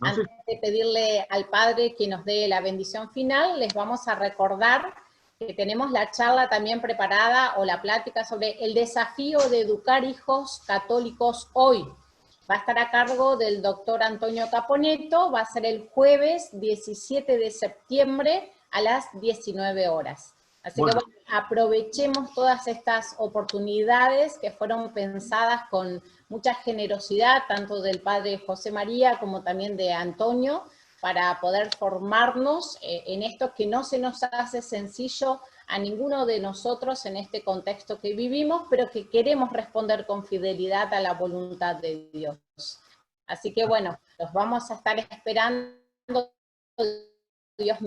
Antes de pedirle al padre que nos dé la bendición final, les vamos a recordar que tenemos la charla también preparada, o la plática sobre el desafío de educar hijos católicos hoy. Va a estar a cargo del doctor Antonio Caponeto, va a ser el jueves 17 de septiembre a las 19 horas. Así que bueno, aprovechemos todas estas oportunidades que fueron pensadas con mucha generosidad, tanto del padre José María como también de Antonio, para poder formarnos en esto que no se nos hace sencillo a ninguno de nosotros en este contexto que vivimos, pero que queremos responder con fidelidad a la voluntad de Dios. Así que bueno, los vamos a estar esperando, Dios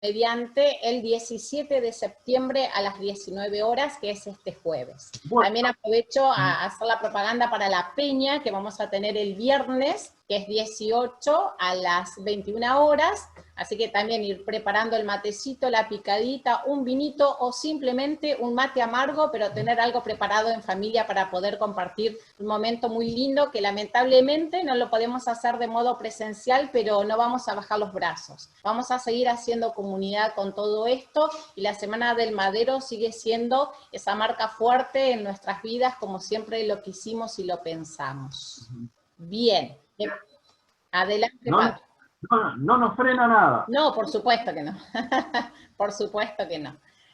mediante, el 17 de septiembre a las 19 horas, que es este jueves. Bueno. También aprovecho a hacer la propaganda para la peña que vamos a tener el viernes, que es 18 a las 21 horas, así que también ir preparando el matecito, la picadita, un vinito o simplemente un mate amargo, pero tener algo preparado en familia para poder compartir un momento muy lindo que lamentablemente no lo podemos hacer de modo presencial, pero no vamos a bajar los brazos. Vamos a seguir haciendo comunidad con todo esto y la Semana del Madero sigue siendo esa marca fuerte en nuestras vidas como siempre lo quisimos y lo pensamos. Bien. Adelante, padre. No nos frena nada. No, por supuesto que no. Por supuesto que no.